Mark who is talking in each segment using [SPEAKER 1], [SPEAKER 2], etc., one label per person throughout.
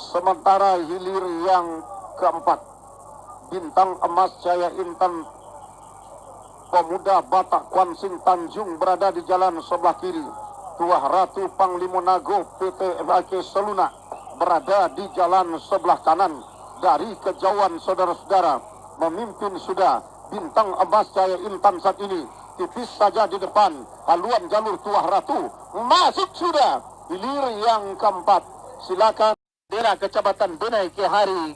[SPEAKER 1] Sementara hilir yang keempat, bintang emas Jaya Intan Pemuda Batak Kuansing Tanjung berada di jalan sebelah kiri. Tuah Ratu Panglima Nago PT FAK Seluna berada di jalan sebelah kanan. Dari kejauhan saudara-saudara, memimpin sudah bintang emas Jaya Intan saat ini. Tipis saja di depan, haluan jalur Tuah Ratu masuk sudah. Hilir yang keempat, silakan daerah Kecamatan Benai ke hari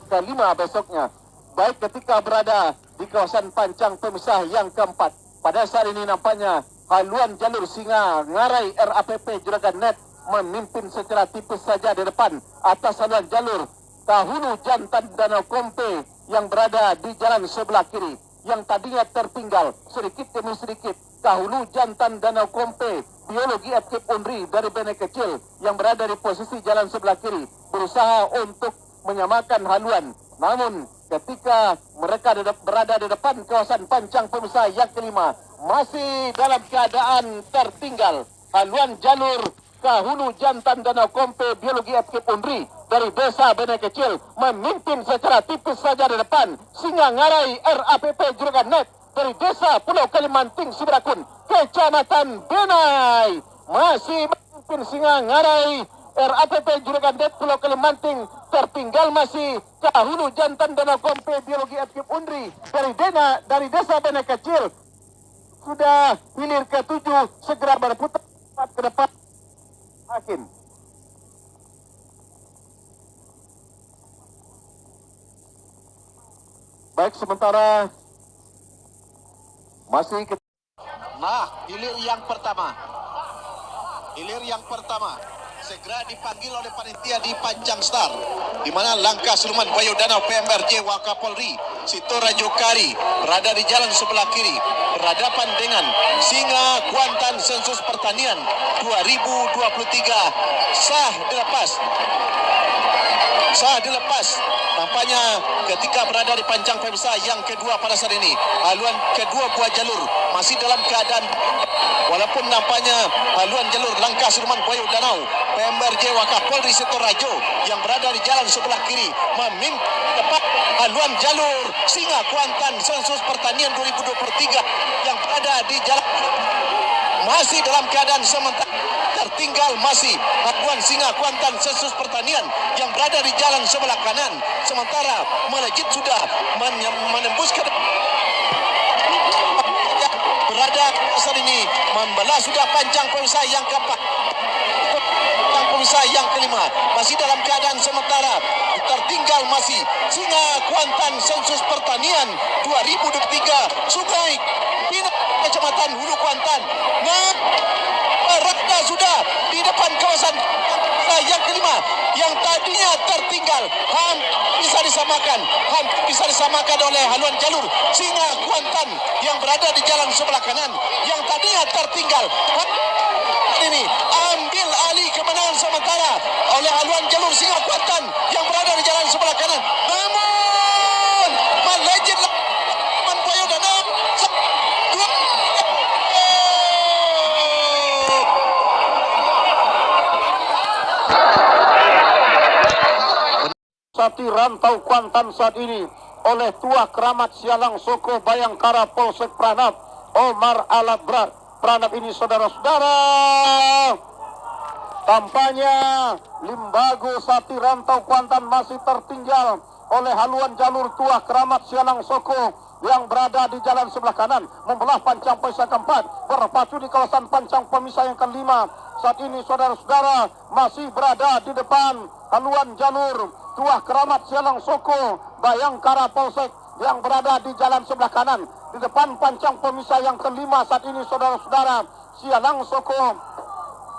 [SPEAKER 1] kelima besoknya. Baik ketika berada di kawasan pancang pemisah yang keempat. Pada saat ini nampaknya haluan jalur Singa Ngarai RAPP Juragan Net memimpin secara tipis saja di depan atas haluan jalur Kahulu Jantan Danau Kompe yang berada di jalan sebelah kiri. Yang tadinya tertinggal sedikit demi sedikit. Kahulu Jantan Danau Kompe Biologi FK Unri dari Benai Kecil yang berada di posisi jalan sebelah kiri berusaha untuk menyamakan haluan. Namun ketika mereka berada di depan kawasan pancang pemisah yang kelima, masih dalam keadaan tertinggal. Haluan jalur Kahulu Jantan Danau Kompe Biologi FK Unri dari desa Benai Kecil memimpin secara tipis saja di depan. Singa Ngarai RAPP Juragan Net dari desa Pulau Kalimanting Siberakun, Kecamatan Benai, masih memimpin Singa Ngarai RAPP Juragan Net Pulau Kalimanting. Tertinggal masih Kahulu Jantan Danau Kompe Biologi FK Unri dari desa Benai Kecil. Sudah hilir ke-7 segera berputar ke depan hakim. Baik, sementara masih hilir yang pertama. Hilir yang pertama segera dipanggil oleh panitia di Pancang Star, di mana langkah Sulman Bayu Danau PMRJ Wakapolri Sitorajo Kari berada di jalan sebelah kiri berhadapan dengan Singa Kuantan Sensus Pertanian 2023 sah dilepas. Tampaknya ketika berada di pancang pemisah yang kedua pada saat ini, haluan kedua buah jalur masih dalam keadaan, walaupun nampaknya haluan jalur langkah Sulman Bayu Danau PMRJ Wakapolri Sitorajo yang berada di jalan sebelah kiri memimpin tepat haluan jalur Singa Kuantan Sensus Pertanian 2023 yang berada di jalan masih dalam keadaan sementara tertinggal. Masih haluan Singa Kuantan Sensus Pertanian yang berada di jalan sebelah kanan, sementara melejit sudah menembus ke berada saat ini membelah sudah pancang pemisah yang keempat, pancang pemisah yang kelima, masih dalam keadaan sementara tertinggal masih Singa Kuantan Sensus Pertanian 2023 Sungai Pinang Kecamatan Hulu Kuantan. Nah, berada sudah di depan kawasan yang kelima yang tadinya tertinggal hampir bisa disamakan oleh haluan jalur Singa Kuantan yang berada di jalan sebelah kanan yang tadinya tertinggal. Ini ambil alih kemenangan sementara oleh haluan jalur Singa Kuantan yang berada di jalan sebelah kanan. Namun melejit Bayu Danau Sati Rantau Kuantan saat ini oleh Tuah Keramat Sialang Soko Bayangkara Polsek Pranap Omar Alabrat. Pranap ini saudara-saudara, tampaknya Limbago Sati Rantau Kuantan masih tertinggal oleh haluan jalur Tuah Keramat Sialang Soko yang berada di jalan sebelah kanan membelah pancang pemisah keempat, berpacu di kawasan pancang pemisah yang kelima. Saat ini saudara-saudara masih berada di depan haluan jalur Tuah Keramat Sialang Soko Bayangkara Polsek yang berada di jalan sebelah kanan di depan pancang pemisah yang kelima. Saat ini saudara-saudara, Sialang Soko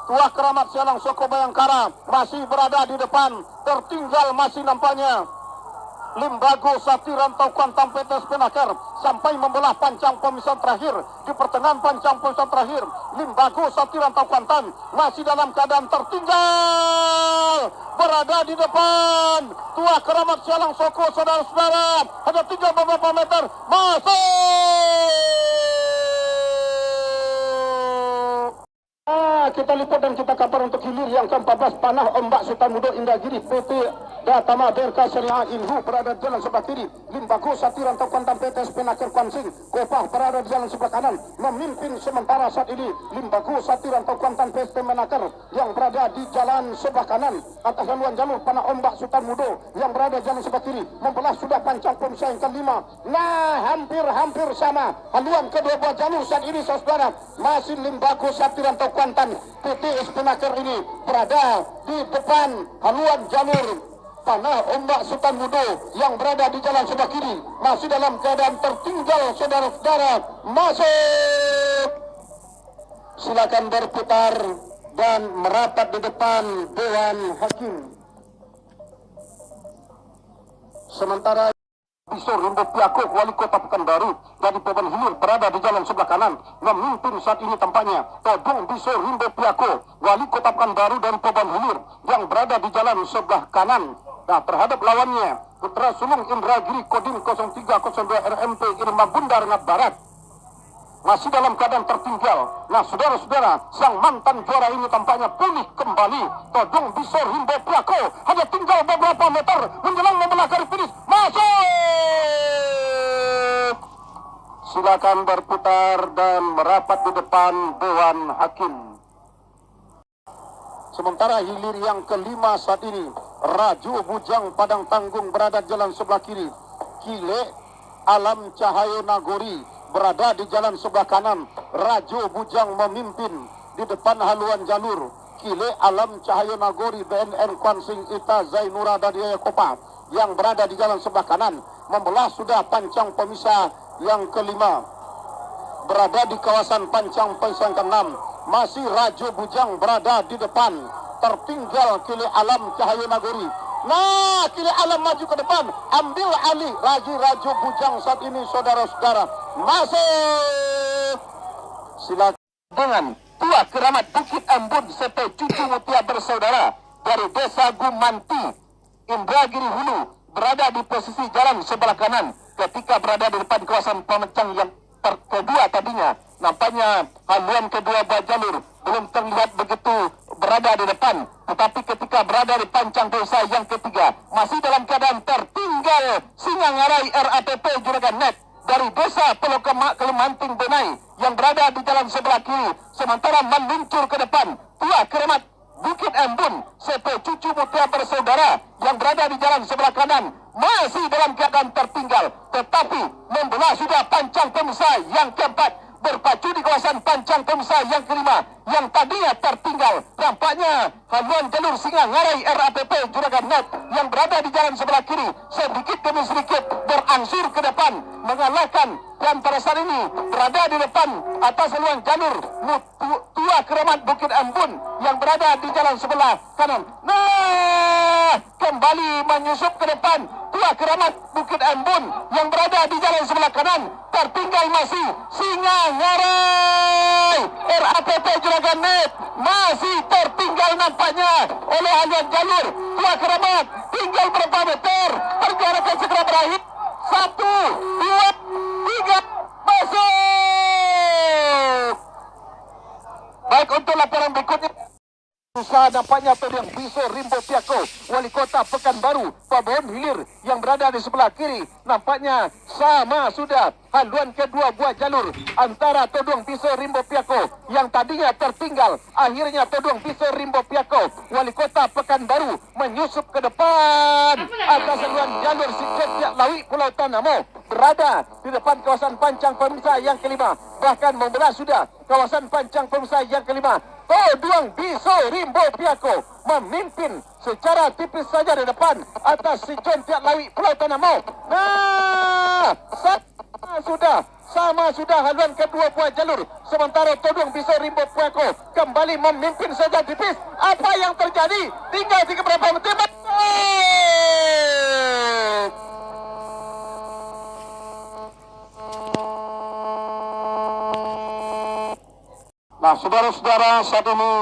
[SPEAKER 1] Tuah Keramat Sialang Soko Bayangkara masih berada di depan, tertinggal masih nampaknya Limbago Sati Rantau Kuantan PT Spenaker sampai membelah pancang pemisah terakhir. Di pertengahan pancang pemisah terakhir, Limbago Sati Rantau Kuantan masih dalam keadaan tertinggal berada di depan Tuah Keramat Sialang Soko. Saudara-saudara, ada 3 beberapa meter masuk Kita lipat dan kita kabar untuk hilir yang ke-14 Panah Ombak Sukamudo Indragiri PT Datama Berkah Syariah Inhu berada di jalan sebelah kiri. Limbago Satiran Tokontan PT Spenaker Kwansing Kopah berada di jalan sebelah kanan. Memimpin sementara saat ini Limbago Satiran Tokontan PT Spenaker yang berada di jalan sebelah kanan. Atas haluan jalur Panah Ombak Sukamudo yang berada di jalan sebelah kiri. Membelah sudah pancang pemisah yang kelima. Nah, hampir sama. Haluan kedua buah jalur saat ini saudara. Masih Limbago Satiran Tokontan PT Spenaker ini berada di depan haluan jalur Panah Ombak Sukamudo yang berada di jalan sebelah kiri. Masih dalam keadaan tertinggal saudara-saudara. Masuk. Silakan berputar dan merapat di depan Dewan Hakim. Sementara Bisor Rimbo Piako, Wali Kota Pekanbaru dari Beban Hilir berada di jalan sebelah kanan. Memimpin saat ini tampaknya Todong Bisor Rimbo Piako, Wali Kota Pekanbaru dari Beban Hilir yang berada di jalan sebelah kanan. Nah, terhadap lawannya Putra Sulung Indragiri Kodim 0302 RMP Irma Bundar Rengat Barat masih dalam keadaan tertinggal. Nah, saudara-saudara, sang mantan juara ini tampaknya pulih kembali. Todong Bisor Rimbo Piako hanya tinggal beberapa meter menjelang membelah garis finish. Masuk! Silakan berputar dan merapat di depan Dewan Hakim. Sementara hilir yang kelima saat ini, Raju Bujang Padang Tanggung berada di jalan sebelah kiri. Kile Alam Cahayo Nagori berada di jalan sebelah kanan. Raju Bujang memimpin di depan haluan jalur. Kile Alam Cahayo Nagori BNN Kwansing Ita Zainura Dadiaya Kopa yang berada di jalan sebelah kanan. Membelah sudah pancang pemisah yang kelima. Berada di kawasan pancang pemisah yang keenam. Masih Raju Bujang berada di depan. Tertinggal Kile Alam Cahayo Nagori. Nah, Kile Alam maju ke depan, ambil alih Raju Bujang saat ini saudara-saudara. Masuk. Silakan dengan Tua Keramat Bukit Ambon serta cucu mutia bersaudara dari Desa Gumanti, Indragiri Hulu berada di posisi jalan sebelah kanan ketika berada di depan kawasan pemecang yang kedua tadinya. Nampaknya haluan kedua buah jalur belum terlihat begitu berada di depan, tetapi ketika berada di pancang desa yang ketiga masih dalam keadaan tertinggal Singangarai RAPP Juragan Net dari Desa Pulau Kalimanting Benai yang berada di jalan sebelah kiri. Sementara meluncur ke depan Tua Keramat Bukit Ambon serta cucu mutia bersaudara yang berada di jalan sebelah kanan masih dalam keadaan tertinggal, tetapi membelah sudah pancang pemisah yang keempat. Berpacu di kawasan pancang pemisah yang kelima yang tadinya tertinggal. Nampaknya haluan jalur Singangarai RAPP Juragan Net yang berada di jalan sebelah kiri sedikit demi sedikit berangsur ke depan mengalahkan, dan pada saat ini berada di depan atas haluan jalur Tua Keramat Bukit Ambon yang berada di jalan sebelah kanan. Nah, kembali menyusup ke depan Tua Keramat Bukit Ambon yang berada di jalan sebelah kanan. Tertinggal masih Singangarai RAPP Juragan Net masih tertinggal nampaknya oleh haluan jalur Tua Keramat. Tinggal berapa meter, perjalanan akan segera berakhir. 1, 2, 3, masuk. Baik, untuk laporan berikutnya usaha nampaknya Todong Bisor Rimbo Piako, Wali Kota Pekanbaru, Babon Hilir yang berada di sebelah kiri. Nampaknya sama sudah haluan kedua buah jalur antara Todong Bisor Rimbo Piako yang tadinya tertinggal. Akhirnya Todong Bisor Rimbo Piako, Wali Kota Pekanbaru menyusup ke depan atas haluan jalur Siketiak Lawi Pulau Tanamo berada di depan kawasan pancang pemisah yang kelima. Bahkan membelah sudah kawasan pancang pemisah yang kelima. Todong Bisor Rimbo Piako memimpin secara tipis saja di depan atas si Jontiak Lawi Pulau Tanamo. Nah, sama sudah haluan kedua buah jalur. Sementara Todong Bisor Rimbo Piako kembali memimpin saja tipis. Apa yang terjadi? Tinggal beberapa menit. Nah, saudara-saudara, saat ini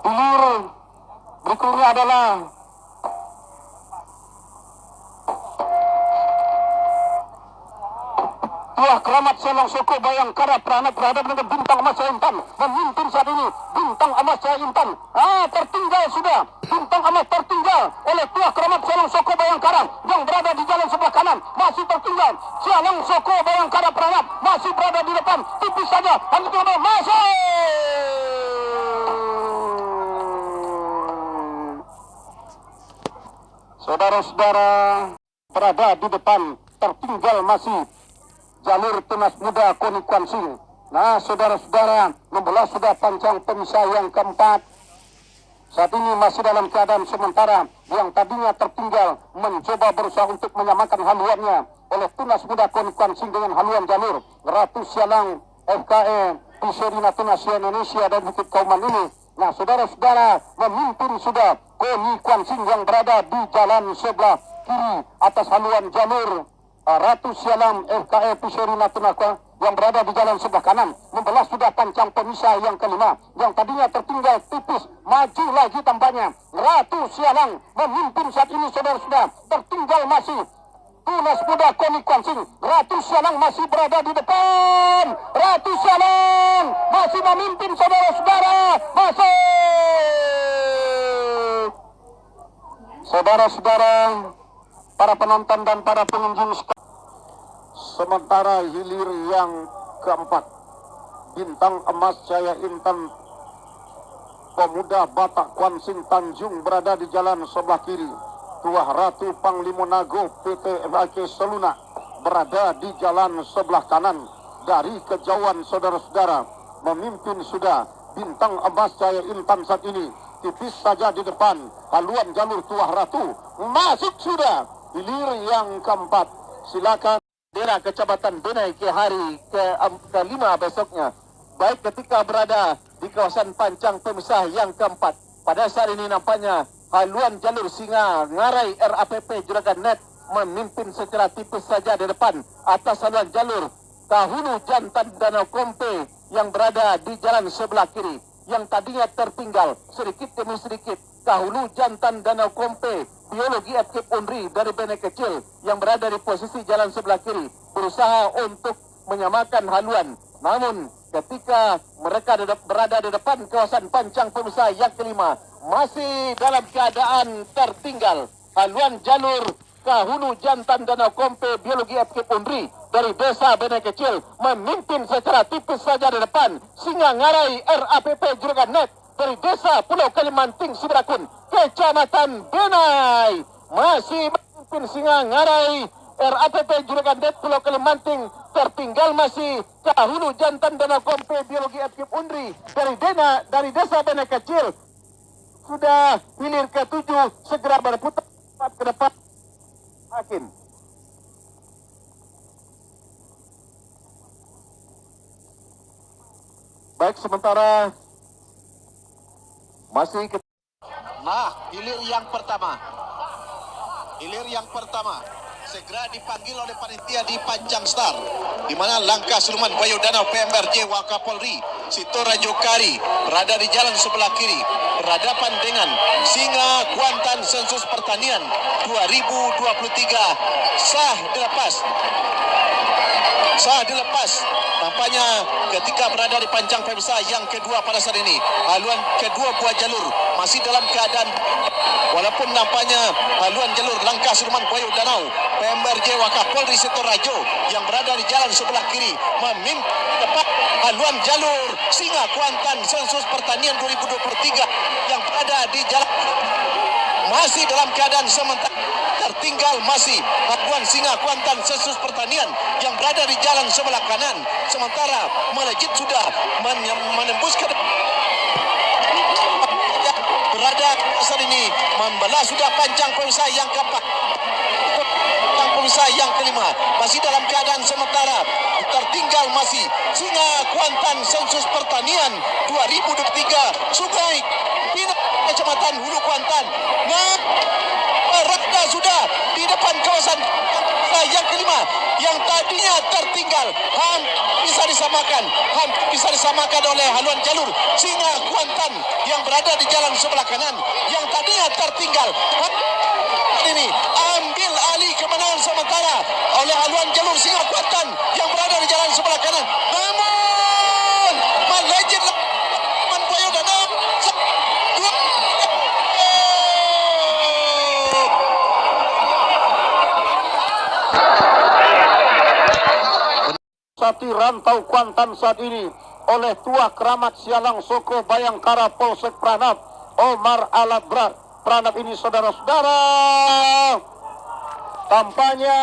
[SPEAKER 1] hilir berikutnya adalah Tuah Keramat Selong Soko Bayangkara Pranab berhadapan dengan Bintang Emas Jaya Intan. Memimpin saat ini Bintang Emas Jaya Intan. Tertinggal sudah. Bintang Emas tertinggal oleh Tuah Keramat Selong Soko Bayangkara yang berada di jalan sebelah kanan. Masih tertinggal Selong Soko Bayangkara Pranab masih berada di depan. Tipis saja. Masuk. Saudara-saudara, berada di depan, tertinggal masih jalur Tunas Muda Koni Kwansing. Nah, saudara-saudara, membelah sudah panjang pemisah yang keempat. Saat ini masih dalam keadaan sementara. Yang tadinya tertinggal mencoba berusaha untuk menyamakan haluannya oleh Tunas Muda Koni Kwansing dengan haluan jalur Ratu Sialang FKE Piseri Natuna Indonesia dan Bukit Kauman ini. Nah, saudara-saudara, memimpin sudah Koni Kwansing yang berada di jalan sebelah kiri atas haluan jalur Ratu Sialam FKE Piseri Natuna yang berada di jalan sebelah kanan. Membelah sudah pancang pemisah yang kelima. Yang tadinya tertinggal tipis, maju lagi tampaknya. Ratu Sialang memimpin saat ini, saudara-saudara. Tertinggal masih Tunas Muda Koni Kwansing. Ratu Sialang masih berada di depan. Ratu Sialang masih memimpin, saudara-saudara. Masuk. Saudara-saudara, para penonton dan para pengunjung, sementara hilir yang keempat, Bintang Emas Jaya Intan Pemuda Batak Kwansing Tanjung berada di jalan sebelah kiri. Tuah Ratu Panglima Nago PT FAK Seluna berada di jalan sebelah kanan. Dari kejauhan, saudara-saudara, memimpin sudah Bintang Emas Jaya Intan saat ini. Tipis saja di depan haluan jalur Tuah Ratu. Masuk sudah hilir yang keempat. Silakan daerah Kecamatan Benai ke hari ke-5 besoknya. Baik ketika berada di kawasan pancang pemisah yang keempat. Pada saat ini nampaknya haluan jalur Singa Ngarai RAPP Juragan Net memimpin secara tipis saja di depan atas haluan jalur Kahulu Jantan Danau Kompe yang berada di jalan sebelah kiri. Yang tadinya tertinggal sedikit demi sedikit Kahulu Jantan Danau Kompe Biologi FK Unri dari Bene Kecil yang berada di posisi jalan sebelah kiri berusaha untuk menyamakan haluan. Namun ketika mereka berada di depan kawasan pancang pemisah yang kelima, masih dalam keadaan tertinggal haluan jalur Kahulu Jantan Danau Kompe Biologi FK Unri dari Desa Bene Kecil memimpin secara tipis saja di depan Singa Ngarai RAPP Juragan Net dari Desa Pulau Kalimanting Siberakun Kecamatan Benai masih memimpin Singa Ngarai RAPP Juragan Net Pulau Kalimanting. Tertinggal masih Kahulu Jantan Danau Kompe Biologi FK Unri dari Desa Bene Kecil. Sudah hilir ke-7 segera berputar ke depan hakim. Baik, sementara masih hilir yang pertama segera dipanggil oleh panitia di Pancang Star, di mana langkah Sulman Bayu Danau PMRJ Wakapolri Sitorajo Kari berada di jalan sebelah kiri berhadapan dengan Singa Kuantan Sensus Pertanian 2023 sah dilepas. Nampaknya ketika berada di pancang pemisah yang kedua pada saat ini, haluan kedua buah jalur masih dalam keadaan, walaupun nampaknya haluan jalur langkah Sulman Bayu Danau PMRJ Wakapolri Sitorajo yang berada di jalan sebelah kiri memimpin tepat haluan jalur Singa Kuantan Sensus Pertanian 2023 yang berada di jalan masih dalam keadaan sementara tertinggal masih haluan Singa Kuantan Sensus Pertanian yang berada di jalan sebelah kanan, sementara melejit sudah menembus ke berada saat ini membelah sudah pancang pemisah yang keempat, pemisah yang kelima masih dalam keadaan sementara tertinggal masih Singa Kuantan Sensus Pertanian 2023 Sungai Pinang Kecamatan Hulu Kuantan. Berada sudah di depan kawasan yang kelima yang tadinya tertinggal hampir bisa disamakan oleh haluan jalur Singa Kuantan yang berada di jalan sebelah kanan yang tadinya tertinggal ini ambil alih kemenangan sementara oleh haluan jalur Singa Kuantan yang berada Sati Rantau Kuantan saat ini oleh Tua Keramat Sialang Soko Bayangkara Polsek Pranab Omar Alat Berat. Pranab ini saudara-saudara, tampaknya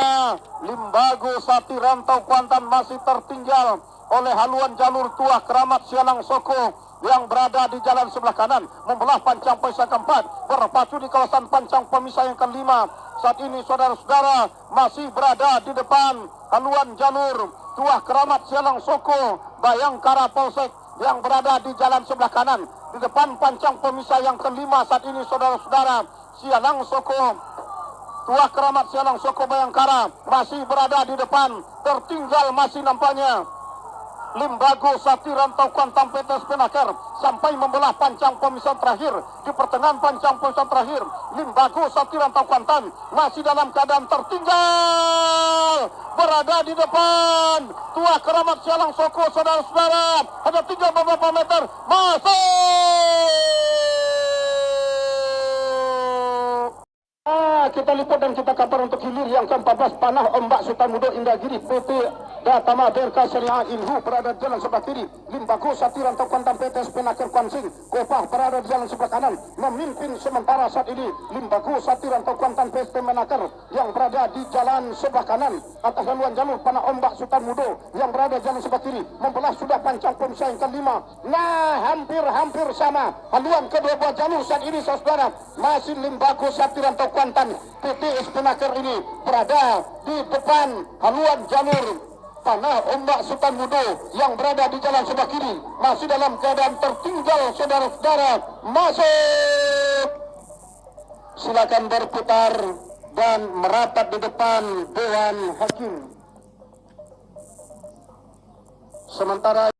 [SPEAKER 1] Limbago Sati Rantau Kuantan masih tertinggal oleh haluan jalur Tua Keramat Sialang Soko yang berada di jalan sebelah kanan membelah pancang pemisah keempat, berpacu di kawasan pancang pemisah yang kelima. Saat ini saudara-saudara masih berada di depan haluan jalur Tua Keramat Sialang Soko Bayangkara Polsek yang berada di jalan sebelah kanan di depan pancang pemisah yang kelima. Saat ini saudara-saudara, Sialang Soko Tua Keramat Sialang Soko Bayangkara masih berada di depan, tertinggal masih nampaknya Limbago Sati Rantau Kuantan PT Spenaker sampai membelah pancang pemisah terakhir. Di pertengahan pancang pemisah terakhir, Limbago Sati Rantau Kuantan masih dalam keadaan tertinggal berada di depan Tua Keramat Sialang Soko. Saudara-saudara, ada tinggal beberapa meter, masuk. Kita lipat dan kita kabar untuk hilir yang ke-14 Panah Ombak Sukamudo Indragiri PT Datama Berka Syariah Ilhu berada di jalan sebelah kiri. Limbago Sati Rantau Kuantan PT Spenaker Kuansing Kopah berada di jalan sebelah kanan. Memimpin sementara saat ini Limbago Sati Rantau Kuantan PT Spenaker yang berada di jalan sebelah kanan atas haluan jalur Panah Ombak Sukamudo yang berada di jalan sebelah kiri membelah sudah pancang pemisah yang kelima. Nah, hampir sama haluan kedua buah jalur saat ini saudara. Masih Limbago Sati Rantau Kuantan PT Spenaker ini berada di depan haluan jalur Panah Ombak Sukamudo yang berada di jalan sebelah kiri masih dalam keadaan tertinggal saudara-saudara. Masuk, silakan berputar dan merapat di depan Dewan Hakim. Sementara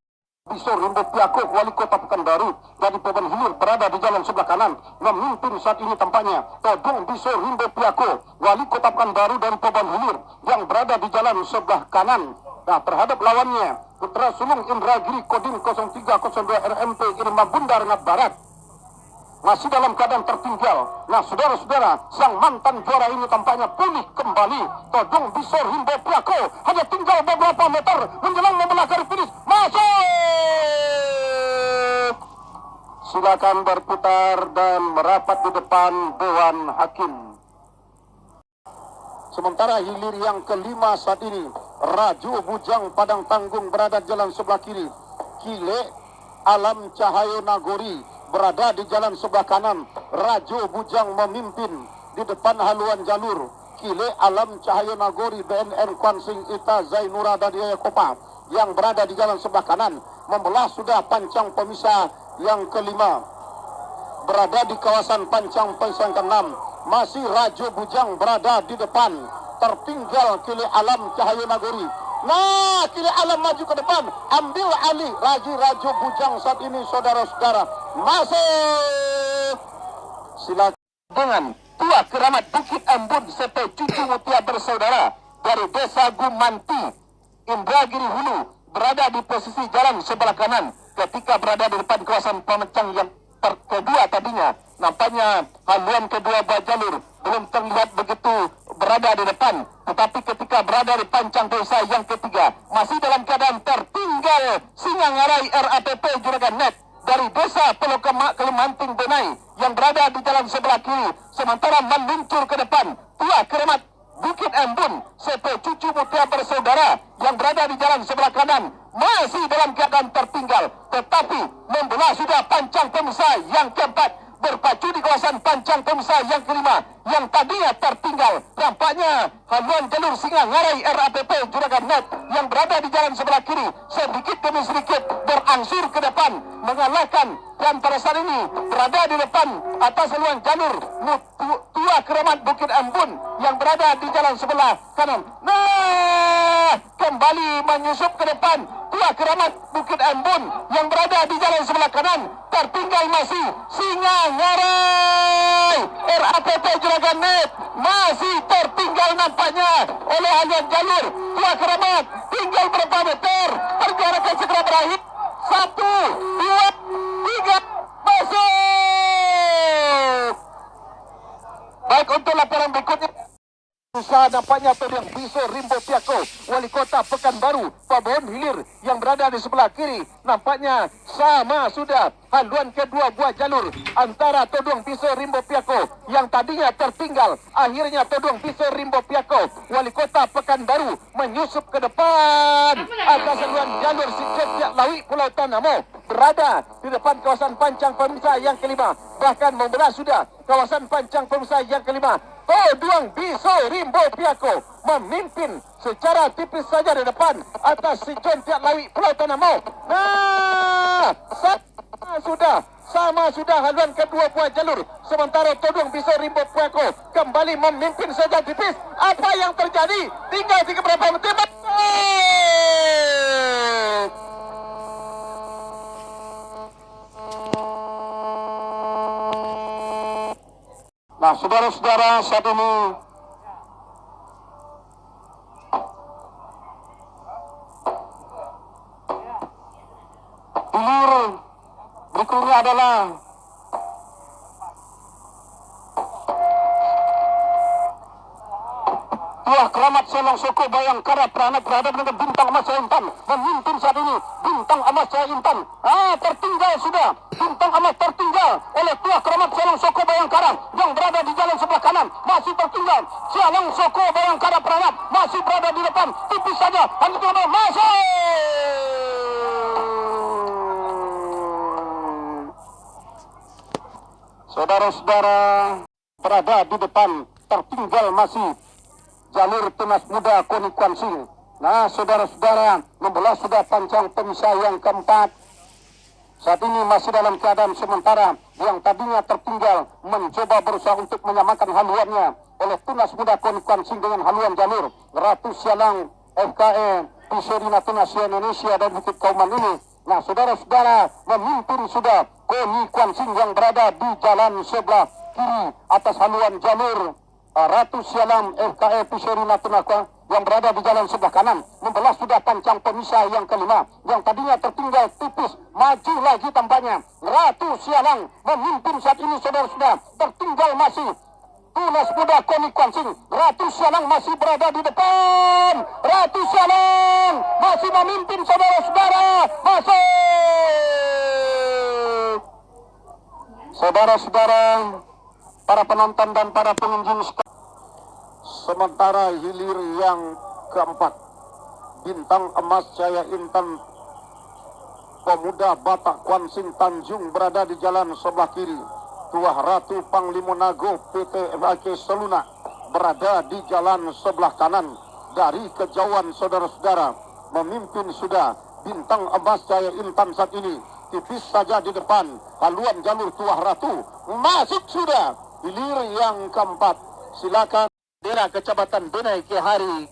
[SPEAKER 1] Bisor Rimbo Piako, Wali Kota Pekanbaru dari Poban Hilir berada di jalan sebelah kanan. Memimpin saat ini tampaknya Todong Bisor Rimbo Piako, Wali Kota Pekanbaru dari Poban Hilir yang berada di jalan sebelah kanan. Nah, terhadap lawannya Putra Sulung Indragiri Kodim 0302 RMP Irma Bundar Rengat Barat masih dalam keadaan tertinggal. Nah, saudara-saudara, sang mantan juara ini tampaknya pulih kembali. Todong Bisor Rimbo Piako hanya tinggal beberapa meter menjelang membelah garis finish. Masuk! Silakan berputar dan merapat di depan Dewan Hakim. Sementara hilir yang kelima saat ini, Rajo Bujang Padang Tanggung berada di jalan sebelah kiri. Kile Alam Cahayo Nagori berada di jalan sebelah kanan. Rajo Bujang memimpin di depan haluan jalur. Kile Alam Cahayo Nagori BNN Kuansing Ita Zainura dan Kopa yang berada di jalan sebelah kanan membelah sudah pancang pemisah yang kelima. Berada di kawasan pancang pemisah yang keenam, masih Rajo Bujang berada di depan, tertinggal Kile Alam Cahayo Nagori. Nah, Kile Alam maju ke depan, ambil alih Rajo Bujang saat ini saudara-saudara. Masuk, silakan dengan Tua Keramat Bukit Ambon CP Cucu Mutia bersaudara dari Desa Gumanti Indragiri Hulu berada di posisi jalan sebelah kanan ketika berada di depan kawasan pemecang yang kedua tadinya. Nampaknya haluan kedua buah jalur belum terlihat begitu berada di depan, tetapi ketika berada di pancang desa yang ketiga masih dalam keadaan tertinggal Singangarai RAPP Juragan Net dari Desa Pelokemak Kalimanting Benai yang berada di jalan sebelah kiri. Sementara meluncur ke depan Tua Keramat Bukit Ambon CP Cucu Mutia bersaudara yang berada di jalan sebelah kanan masih dalam keadaan tertinggal, tetapi membelah sudah pancang pemisah yang keempat, berpacu di kawasan pancang pemisah yang kelima yang tadinya tertinggal. Nampaknya haluan jalur Singangarai RAPP Juragan Net yang berada di jalan sebelah kiri sedikit demi sedikit berangsur ke depan mengalahkan, dan pada saat ini berada di depan atas haluan jalur Tua Keramat Bukit Ambon yang berada di jalan sebelah kanan. Nah, kembali menyusup ke depan Tua Keramat Bukit Ambon yang berada di jalan sebelah kanan. Tertinggal masih Singangarai RAPP Juragan Net, masih tertinggal nampaknya oleh haluan jalur Tua Keramat. Tinggal berapa meter, perjalanan akan segera berakhir. 1, 2, 3, masuk. Baik, untuk laporan berikutnya. Usaha nampaknya Todong Biso Rimbo Piako, Wali Kota Pekanbaru, Pabon Hilir yang berada di sebelah kiri. Nampaknya sama sudah haluan kedua buah jalur antara Todong Biso Rimbo Piako yang tadinya tertinggal. Akhirnya Todong Biso Rimbo Piako, Wali Kota Pekanbaru menyusup ke depan atas haluan jalur Sikep Lawi Pulau Tanamo, berada di depan kawasan pancang pemisah yang kelima. Bahkan membelah sudah kawasan pancang pemisah yang kelima. Todong Biso Rimbo Piako memimpin secara tipis saja di depan atas si Jontiak Lawi Pulau Tanamo. Nah, sama sudah haluan kedua buah jalur. Sementara Todong Biso Rimbo Piako kembali memimpin saja tipis. Apa yang terjadi? Tinggal beberapa menit. Nah, saudara-saudara, saat ini hilir berikutnya adalah Tuah Keramat Selong Soko Bayangkara Peranak berada dengan Bintang Emas Jaya Intan memimpin saat ini. Bintang Emas Jaya Intan tertinggal sudah. Bintang Emas tertinggal oleh Tuah Keramat Selong Soko Bayangkara yang berada di jalan sebelah kanan, masih tertinggal. Selong Soko Bayangkara Peranak masih berada di depan, tipis saja. Hanya masuk. Saudara-saudara, berada di depan, tertinggal masih jalur Tunas Muda Koni Kwansing. Nah, saudara-saudara, membelah sudah pancang pemisah yang keempat. Saat ini masih dalam keadaan sementara. Yang tadinya tertinggal mencoba berusaha untuk menyamakan haluannya oleh Tunas Muda Koni Kwansing dengan haluan jalur Ratu Sialang FKE Pisori Natuna Asia Indonesia dan Bukit Kauman ini. Nah, saudara-saudara, memimpin sudah Koni Kwansing yang berada di jalan sebelah kiri atas haluan jalur Ratu Sialam FKE Pisori Natuna yang berada di jalan sebelah kanan. Membelah sudah pancang pemisah yang kelima. Yang tadinya tertinggal tipis, maju lagi tampaknya. Ratu Sialang memimpin saat ini, saudara-saudara. Tertinggal masih Tunas Muda Koni Kwansing. Ratu Sialang masih berada di depan. Ratu Sialang masih memimpin, saudara-saudara. Masuk. Saudara-saudara, para penonton dan para pengunjung, sementara hilir yang keempat, Bintang Emas Jaya Intan Pemuda Batak Kwansing Tanjung berada di jalan sebelah kiri. Tuah Ratu Panglima Nago PT FAK Seluna berada di jalan sebelah kanan. Dari kejauhan, saudara-saudara, memimpin sudah Bintang Emas Jaya Intan saat ini. Tipis saja di depan haluan jalur Tuah Ratu. Masuk sudah hilir yang keempat. Silakan daerah Kecamatan Benai ke hari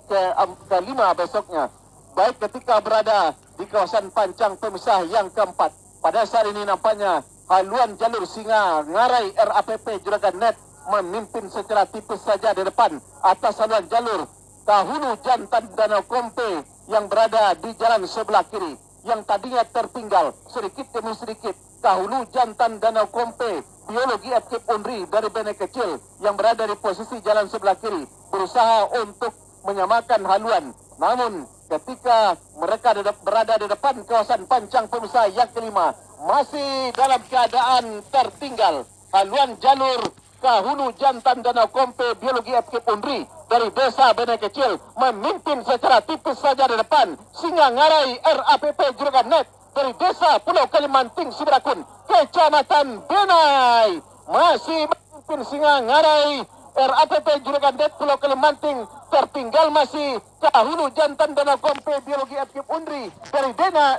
[SPEAKER 1] kelima besoknya. Baik ketika berada di kawasan pancang pemisah yang keempat. Pada saat ini nampaknya haluan jalur Singa Ngarai RAPP Juragan Net memimpin secara tipis saja di depan atas haluan jalur Kahulu Jantan Danau Kompe yang berada di jalan sebelah kiri. Yang tadinya tertinggal sedikit demi sedikit. Kahulu Jantan Danau Kompe Biologi FK Unri dari Bene Kecil yang berada di posisi jalan sebelah kiri berusaha untuk menyamakan haluan. Namun ketika mereka berada di depan kawasan pancang pemisah yang kelima, masih dalam keadaan tertinggal. Haluan jalur Kahulu Jantan Danau Kompe Biologi FK Unri dari Desa Bene Kecil memimpin secara tipis saja di depan. Singa Ngarai RAPP Juragan Net dari Desa Pulau Kalimanting Siberakun, Kecamatan Benai, masih memimpin Singa Ngarai RAPP Juragan Net Pulau Kalimanting. Tertinggal masih Kahulu Jantan Danau Kompe Biologi FK Unri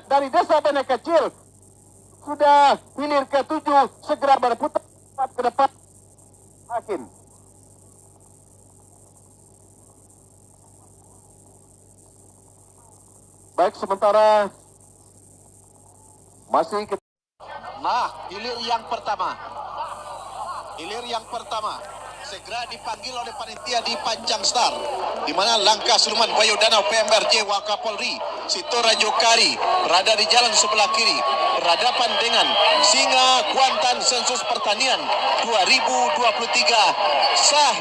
[SPEAKER 1] dari Desa Bene Kecil. Sudah hilir ke-7 segera berputar ke depan hakim. Baik, sementara masih hilir yang pertama segera dipanggil oleh panitia di Pancang Star, di mana langkah Sulman Bayu Danau PMRJ Wakapolri
[SPEAKER 2] Sito Rajo Kari berada di jalan sebelah kiri, berhadapan dengan Singa Kuantan Sensus Pertanian 2023. Sah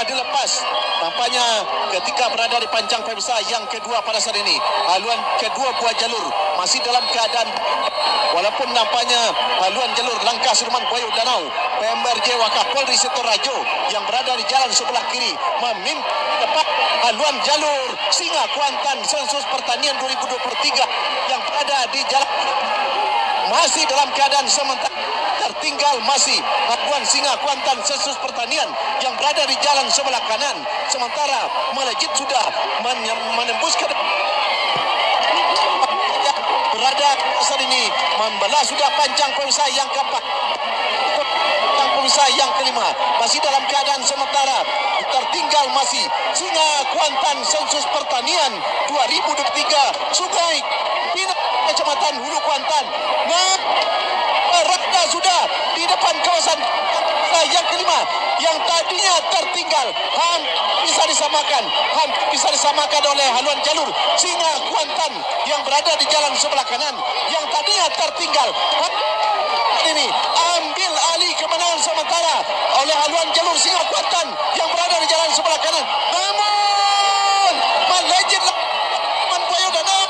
[SPEAKER 2] dilepas tampaknya ketika berada di pancang pemirsa yang kedua pada saat ini. Haluan kedua buah jalur masih dalam keadaan, walaupun nampaknya haluan jalur Langkah Sudirman Boyo Danau PMRJ Wakapolri Sito Rajo yang berada di jalan sebelah kiri memimpin tepat haluan jalur Singa Kuantan Sensus Pertanian 2023 yang berada di jalan masih dalam keadaan sementara. Tertinggal masih haluan Singa Kuantan Sensus Pertanian yang berada di jalan sebelah kanan, sementara melejit sudah menembus ke berada saat ini membelah sudah pancang pemirsa yang keempat, pemirsa yang kelima masih dalam keadaan sementara. Tertinggal masih Singa Kuantan Sensus Pertanian 2023 Sungai Pinang Kecamatan Hulu Kuantan. Berada sudah di depan kawasan yang kelima yang tadinya tertinggal hampir bisa disamakan oleh haluan jalur Singa Kuantan yang berada di jalan sebelah kanan yang tadinya tertinggal. Ini ambil alih kemenangan sementara oleh haluan jalur Singa Kuantan yang berada di jalan sebelah kanan. Namun melejit Boyo Danau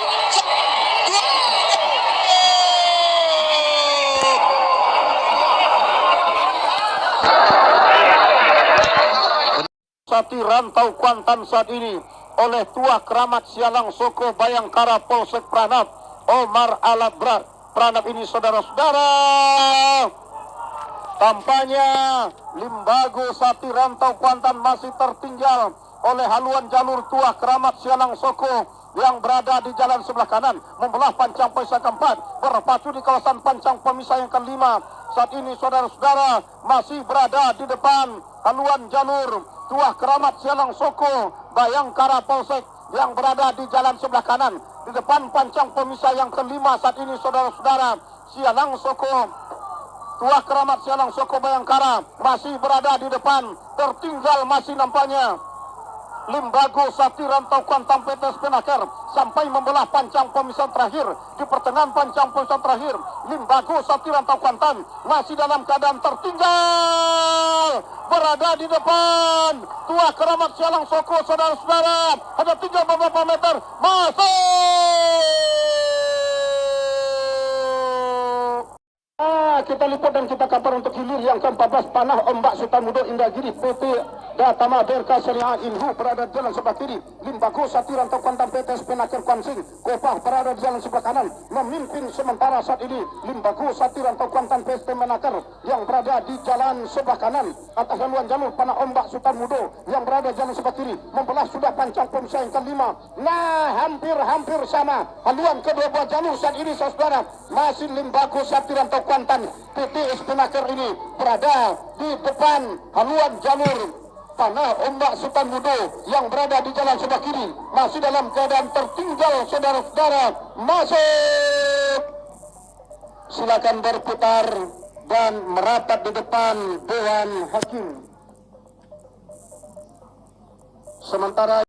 [SPEAKER 1] Sati Rantau Kuantan saat ini oleh Tuah Keramat Sialang Soko Bayangkara Polsek Pranab Omar Alabrat. Pranab ini saudara-saudara, tampaknya Limbago Sati Rantau Kuantan masih tertinggal oleh haluan jalur Tuah Keramat Sialang Soko yang berada di jalan sebelah kanan membelah pancang pemisah keempat, berpacu di kawasan pancang pemisah yang kelima. Saat ini saudara-saudara masih berada di depan haluan jalur Tuah Keramat Sialang Soko Bayangkara Polsek yang berada di jalan sebelah kanan di depan pancang pemisah yang kelima. Saat ini saudara-saudara, Sialang Soko Tuah Keramat Sialang Soko Bayangkara masih berada di depan. Tertinggal masih nampaknya Limbago Sati Rantau Kuantan PTS Penaker sampai membelah pancang pemisahan terakhir. Di pertengahan pancang pemisahan terakhir, Limbago Sati Rantau Kuantan masih dalam keadaan tertinggal berada di depan Tuah Keramat Sialang Soko. Saudara-saudara, ada tinggal beberapa meter masuk. Kita liput dan kita kabar untuk hilir yang ke-14 Panah Ombak Sukamudo Indragiri PT Datama Berka Syariah Inhu berada di jalan sebelah kiri. Limbago Sati Rantau Kuantan PTS Penaker Kuansing Kopah berada di jalan sebelah kanan memimpin sementara saat ini. Limbago Sati Rantau Kuantan PTS Penaker yang berada di jalan sebelah kanan atas haluan jalur Panah Ombak Sukamudo yang berada di jalan sebelah kiri membelah sudah pancang pemisah yang kelima. Nah, hampir sama haluan kedua buah jalur saat ini saudara. Masih Limbago Sati Rantau Kuantan PTS Penaker ini berada di depan haluan jalur Panah Ombak Sukamudo yang berada di jalan sebelah kiri masih dalam keadaan tertinggal saudara-saudara. Masuk, silakan berputar dan merapat di depan Dewan Hakim. Sementara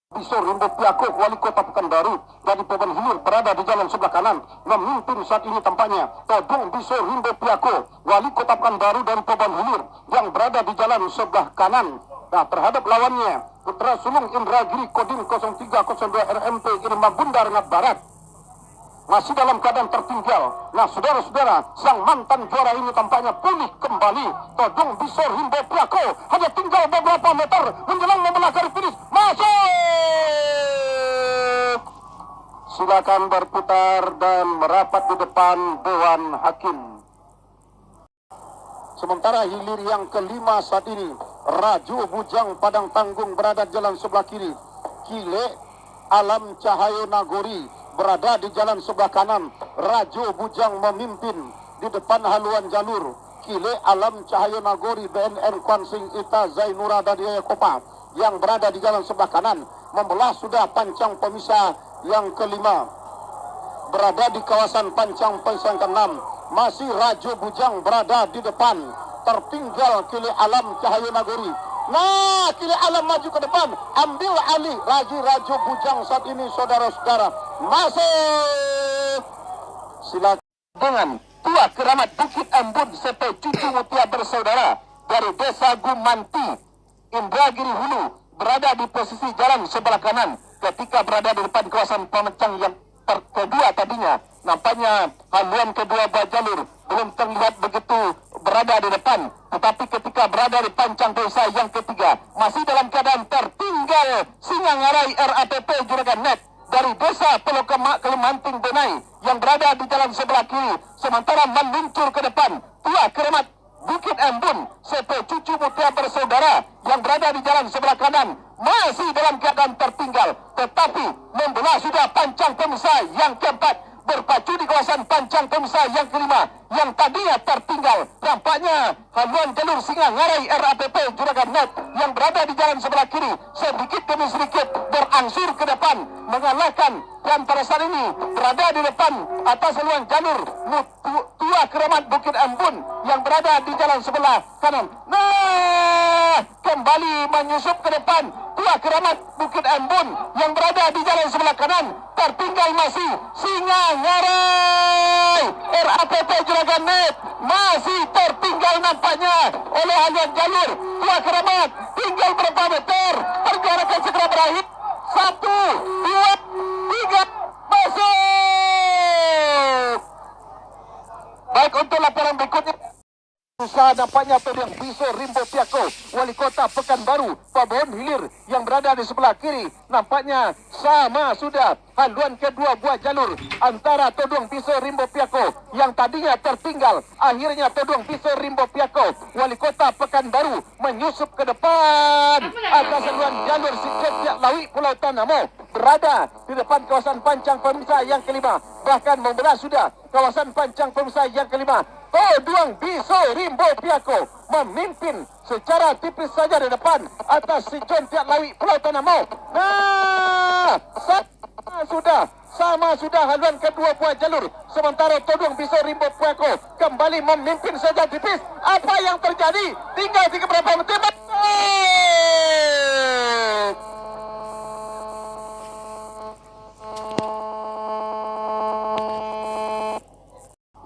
[SPEAKER 1] Bisor Rimbo Piako, Wali Kota Pekanbaru dari Poban Hilir berada di jalan sebelah kanan memimpin saat ini tampaknya. Todong Bisor Rimbo Piako, Wali Kota Pekanbaru dari Poban Hilir yang berada di jalan sebelah kanan. Nah, terhadap lawannya Putra Sulung Indragiri Kodim 0302 RMP Irma Bunda Rengat Barat masih dalam keadaan tertinggal. Nah, saudara-saudara, sang mantan juara ini tampaknya pulih kembali. Todong Bisor Rimbo Piako hanya tinggal beberapa meter menjelang membelah garis finish. Masuk, silakan berputar dan merapat di depan Dewan Hakim. Sementara hilir yang kelima saat ini, Rajo Bujang Padang Tanggung berada di jalan sebelah kiri. Kile Alam Cahayo Nagori berada di jalan sebelah kanan. Rajo Bujang memimpin di depan haluan jalur. Kile Alam Cahayo Nagori BNN Kuansing Ita Zainura Dadiaya Kopa yang berada di jalan sebelah kanan membelah sudah pancang pemisah yang kelima. Berada di kawasan pancang pemisah yang keenam, masih Rajo Bujang berada di depan. Tertinggal Kile Alam Cahayo Nagori Nah, kiri alam maju ke depan, ambil alih Raji Bujang saat ini, saudara-saudara. Masuk. Silakan dengan Tua Keramat Bukit Ambon serta cucu mutia bersaudara dari Desa Gumanti, Indragiri Hulu, berada di posisi jalan sebelah kanan ketika berada di depan kawasan pemecang yang kedua tadinya. Nampaknya haluan kedua buah jalur belum terlihat begitu berada di depan, tetapi ketika berada di pancang desa yang ketiga masih dalam keadaan tertinggal Singangarai RAPP Juragan Net dari Desa Pulau Kalimanting Benai yang berada di jalan sebelah kiri, sementara meluncur ke depan Tua Keramat Bukit Ambon serta cucu mutia bersaudara yang berada di jalan sebelah kanan masih dalam keadaan tertinggal, tetapi membelah sudah pancang pemisah yang keempat, berpacu di kawasan pancang pemisah yang kelima yang tadinya tertinggal. Nampaknya haluan jalur Singangarai RAPP Juragan Net yang berada di jalan sebelah kiri sedikit demi sedikit berangsur ke depan, mengalahkan dan pada saat ini berada di depan atas haluan jalur Tua Keramat Bukit Ambon yang berada di jalan sebelah kanan. Nah, kembali menyusup ke depan Tua Keramat Bukit Ambon yang berada di jalan sebelah kanan, tertinggal masih Singangarai RAPP Juragan Net, masih tertinggal nampaknya oleh haluan jalur Tua Keramat. Tinggal berapa meter, perjalanan akan segera berakhir. 1, 2, 3, masuk. Baik, untuk laporan berikutnya. Usaha nampaknya Todong Biso Rimbo Piako, Wali Kota Pekanbaru, Pabon Hilir yang berada di sebelah kiri. Nampaknya sama sudah haluan kedua buah jalur antara Todong Biso Rimbo Piako yang tadinya tertinggal. Akhirnya Todong Biso Rimbo Piako, Wali Kota Pekanbaru menyusup ke depan atas haluan jalur Sikep Lawi Pulau Tanamo, berada di depan kawasan pancang pemisah yang kelima, bahkan membelah sudah kawasan pancang pemisah yang kelima. Todong Biso Rimbo Piako memimpin secara tipis saja di depan atas si John Tiak Lawi Pulau Tanamo. Nah, sama sudah haluan kedua buah jalur, sementara Todong Biso Rimbo Piako kembali memimpin saja tipis. Apa yang terjadi? Tinggal 3 berapa menit.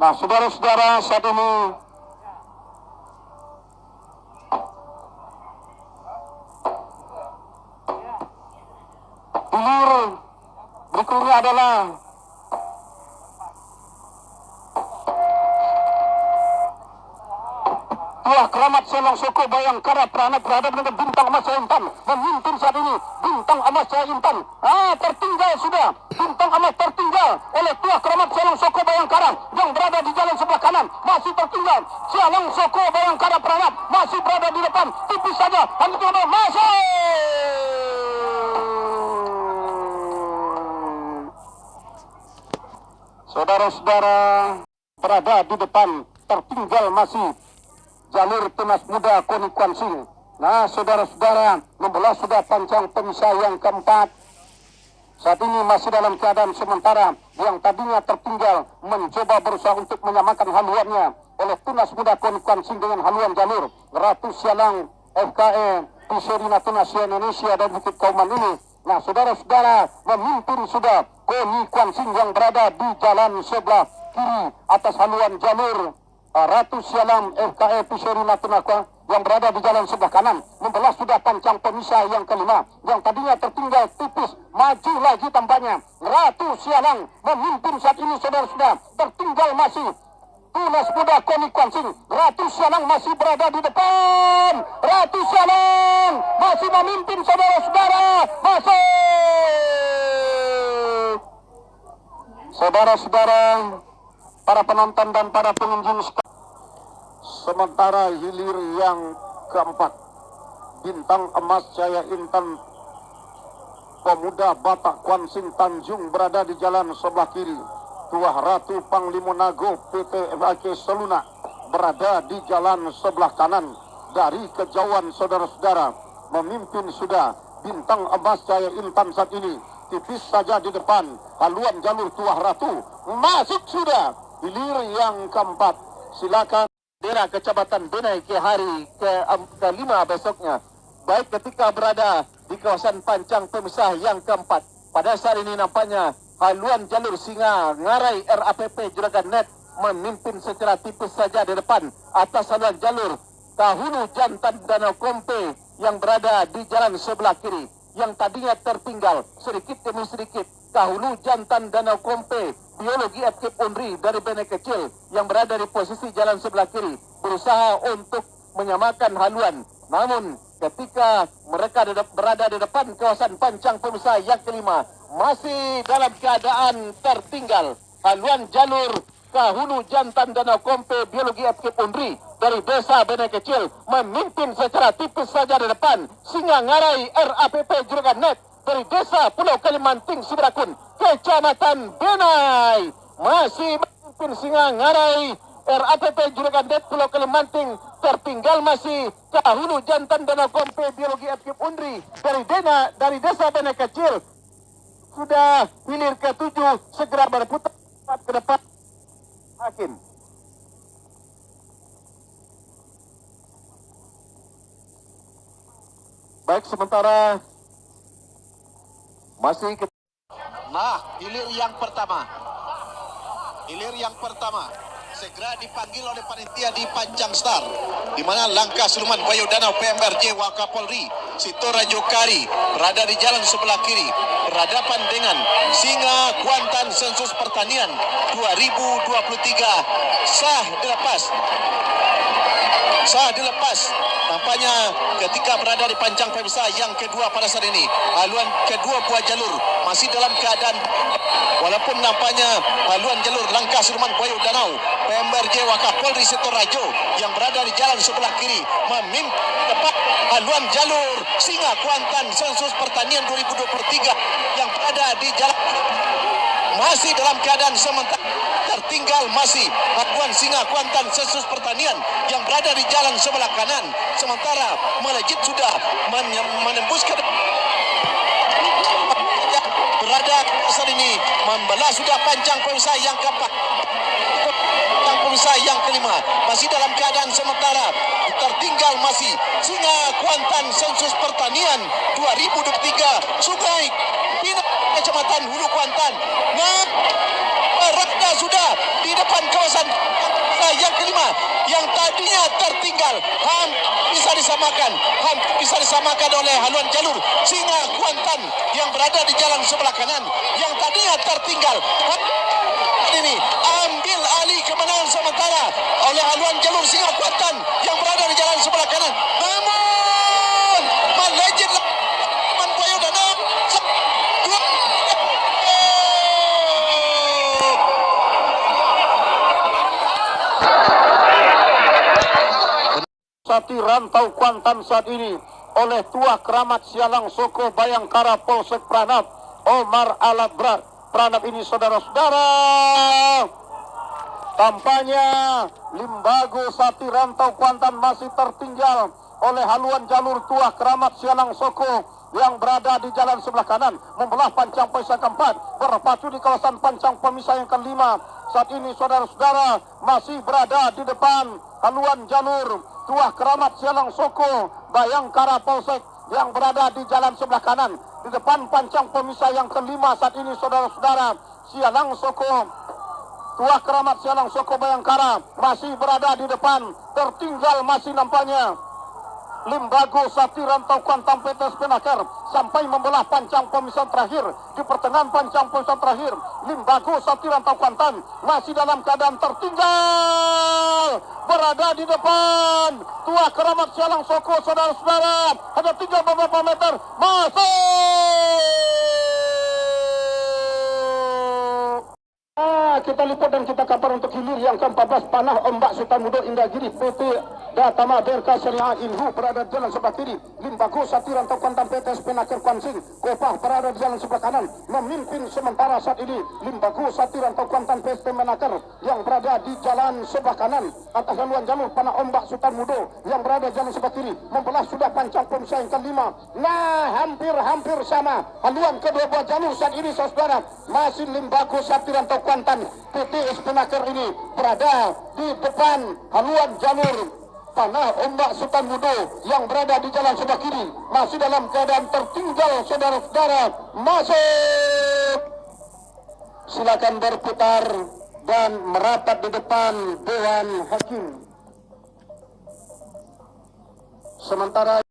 [SPEAKER 1] Nah, saudara-saudara, saat ini hilir berikutnya adalah Tua Keramat Selong Soko Bayangkara Prana berada dengan Bintang Emas Jaya Intan memimpin saat ini. Bintang Emas Jaya Intan tertinggal sudah. Bintang Emas tertinggal oleh Tua Keramat Selong Soko Bayangkara yang berada di jalan sebelah kanan, masih tertinggal. Selong Soko Bayangkara Prana masih berada di depan, tipis saja. Hanya masuk. Saudara-saudara, berada di depan, tertinggal masih jalur Tunas Muda Koni Kwansing. Nah, saudara-saudara, membelah sudah pancang pemisah yang keempat. Saat ini masih dalam keadaan sementara yang tadinya tertinggal mencoba berusaha untuk menyamakan haluannya oleh Tunas Muda Koni Kwansing dengan haluan jalur Ratu Sialang FKE Pisori Natuna Indonesia dan Bukit Kauman ini. Nah, saudara-saudara, memimpin sudah Koni Kwansing yang berada di jalan sebelah kiri atas haluan jalur Ratu Sialam FKE Pisori Natuna yang berada di jalan sebelah kanan, membelah sudah pancang pemisah yang kelima yang tadinya tertinggal tipis, maju lagi tampaknya. Ratu Sialang memimpin saat ini, saudara-saudara, tertinggal masih Tunas Muda Koni Kwansing. Ratu Sialang masih berada di depan. Ratu Sialang masih memimpin, saudara-saudara. Masuk. Saudara-saudara, para penonton dan para pengunjung, sementara hilir yang keempat, Bintang Emas Jaya Intan Pemuda Batak Kwansing Tanjung berada di jalan sebelah kiri. Tuah Ratu Panglima Nago PT FAK Seluna berada di jalan sebelah kanan. Dari kejauhan, saudara-saudara, memimpin sudah Bintang Emas Jaya Intan saat ini, tipis saja di depan haluan jalur Tuah Ratu. Masuk sudah hilir yang keempat. Silakan daerah Kecamatan Benai ke hari ke-5 besoknya. baik ketika berada di kawasan pancang pemisah yang keempat. Pada saat ini nampaknya haluan jalur Singa Ngarai RAPP Juragan Net memimpin secara tipis saja di depan atas haluan jalur Kahulu Jantan Danau Kompe yang berada di jalan sebelah kiri, yang tadinya tertinggal sedikit demi sedikit. Kahulu Jantan Danau Kompe Biologi FK Unri dari Bene Kecil yang berada di posisi jalan sebelah kiri berusaha untuk menyamakan haluan. Namun ketika mereka berada di depan kawasan pancang pemisah yang kelima, masih dalam keadaan tertinggal. Haluan jalur Kahulu Jantan Danau Kompe Biologi FK Unri dari desa Bene Kecil memimpin secara tipis saja di depan. Singa Ngarai RAPP Juragan Net dari desa Pulau Kalimanting Siberakun, Kecamatan Benai, masih memimpin Singa Ngarai RAPP Juragan Net Pulau Kalimanting. Tertinggal masih Kahulu Jantan Danau Kompe Biologi FK Unri dari desa Bene Kecil. Sudah hilir ke-7, segera berputar ke depan hakim. Baik, sementara masih hilir yang pertama segera dipanggil oleh panitia di Pancang Star, di mana langkah Sulman Bayu Danau PMRJ Wakapolri Sitorajo Kari berada di jalan sebelah kiri berhadapan dengan Singa Kuantan Sensus Pertanian 2023 sah dilepas. Nampaknya ketika berada di pancang pemisah yang kedua pada saat ini, haluan kedua buah jalur masih dalam keadaan, walaupun nampaknya haluan jalur langkah Sulman Bayu Danau PMRJ Wakapolri Sitorajo yang berada di jalan sebelah kiri memimpin tepat haluan jalur Singa Kuantan Sensus Pertanian 2023 yang berada di jalan masih dalam keadaan sementara. Tertinggal masih haluan Singa Kuantan Sensus Pertanian yang berada di jalan sebelah kanan, sementara melejit sudah menembus ke berada saat ini membelah sudah pancang pemisah yang keempat, pancang pemisah yang kelima, masih dalam keadaan sementara. Tertinggal masih Singa Kuantan Sensus Pertanian 2023 Sungai Pinang Kecamatan Hulu Kuantan. Berada sudah di depan kawasan yang kelima, yang tadinya tertinggal hampir bisa disamakan oleh haluan jalur Singa Kuantan yang berada di jalan sebelah kanan, yang tadinya tertinggal ini ambil alih kemenangan sementara oleh haluan jalur Singa Kuantan yang berada di jalan sebelah kanan. Namun melejit Sulman Bayu Danau Sati Rantau Kuantan saat ini oleh Tua Keramat Sialang Soko Bayangkara Polsek Pranab Omar Alat Berat. Pranab ini saudara-saudara, tampaknya Limbago Sati Rantau Kuantan masih tertinggal oleh haluan jalur Tua Keramat Sialang Soko yang berada di jalan sebelah kanan membelah pancang pemisah keempat, berpacu di kawasan pancang pemisah yang kelima. Saat ini saudara-saudara masih berada di depan haluan jalur Tuah Keramat Sialang Soko Bayangkara Polsek yang berada di jalan sebelah kanan. Di depan pancang pemisah yang kelima saat ini saudara-saudara, Sialang Soko Tuah Keramat Sialang Soko Bayangkara masih berada di depan. Tertinggal masih nampaknya Limbago Sati Rantau Kuantan PT Spenaker sampai membelah pancang pemisah terakhir. Di pertengahan pancang pemisah terakhir, Limbago Sati Rantau Kuantan masih dalam keadaan tertinggal berada di depan Tua Keramat Sialang Soko. Saudara-saudara, ada tinggal beberapa meter masuk. Kita lipat dan kita kabar untuk hilir yang ke-14 panah ombak Sukamudo Indragiri PT Datama Berka Syariah Inhu berada di jalan sebelah kiri. Limbago Sati Rantau Kuantan PT Spenaker Kwansing Kopah berada di jalan sebelah kanan memimpin sementara saat ini. Limbago Sati Rantau Kuantan PT Spenaker yang berada di jalan sebelah kanan atas haluan jalur panah ombak Sukamudo yang berada di jalan sebelah kiri membelah sudah pancang pemisah yang kelima. Nah, hampir sama haluan kedua buah jalur saat ini saudara. Masih Limbago Sati Rantau Kuantan PT Spenaker ini berada di depan haluan jalur Panah ombak Sultan Budo yang berada di jalan sebelah kiri masih dalam keadaan tertinggal, saudara-saudara. Masuk. Silakan berputar dan merapat di depan Dewan Hakim. Sementara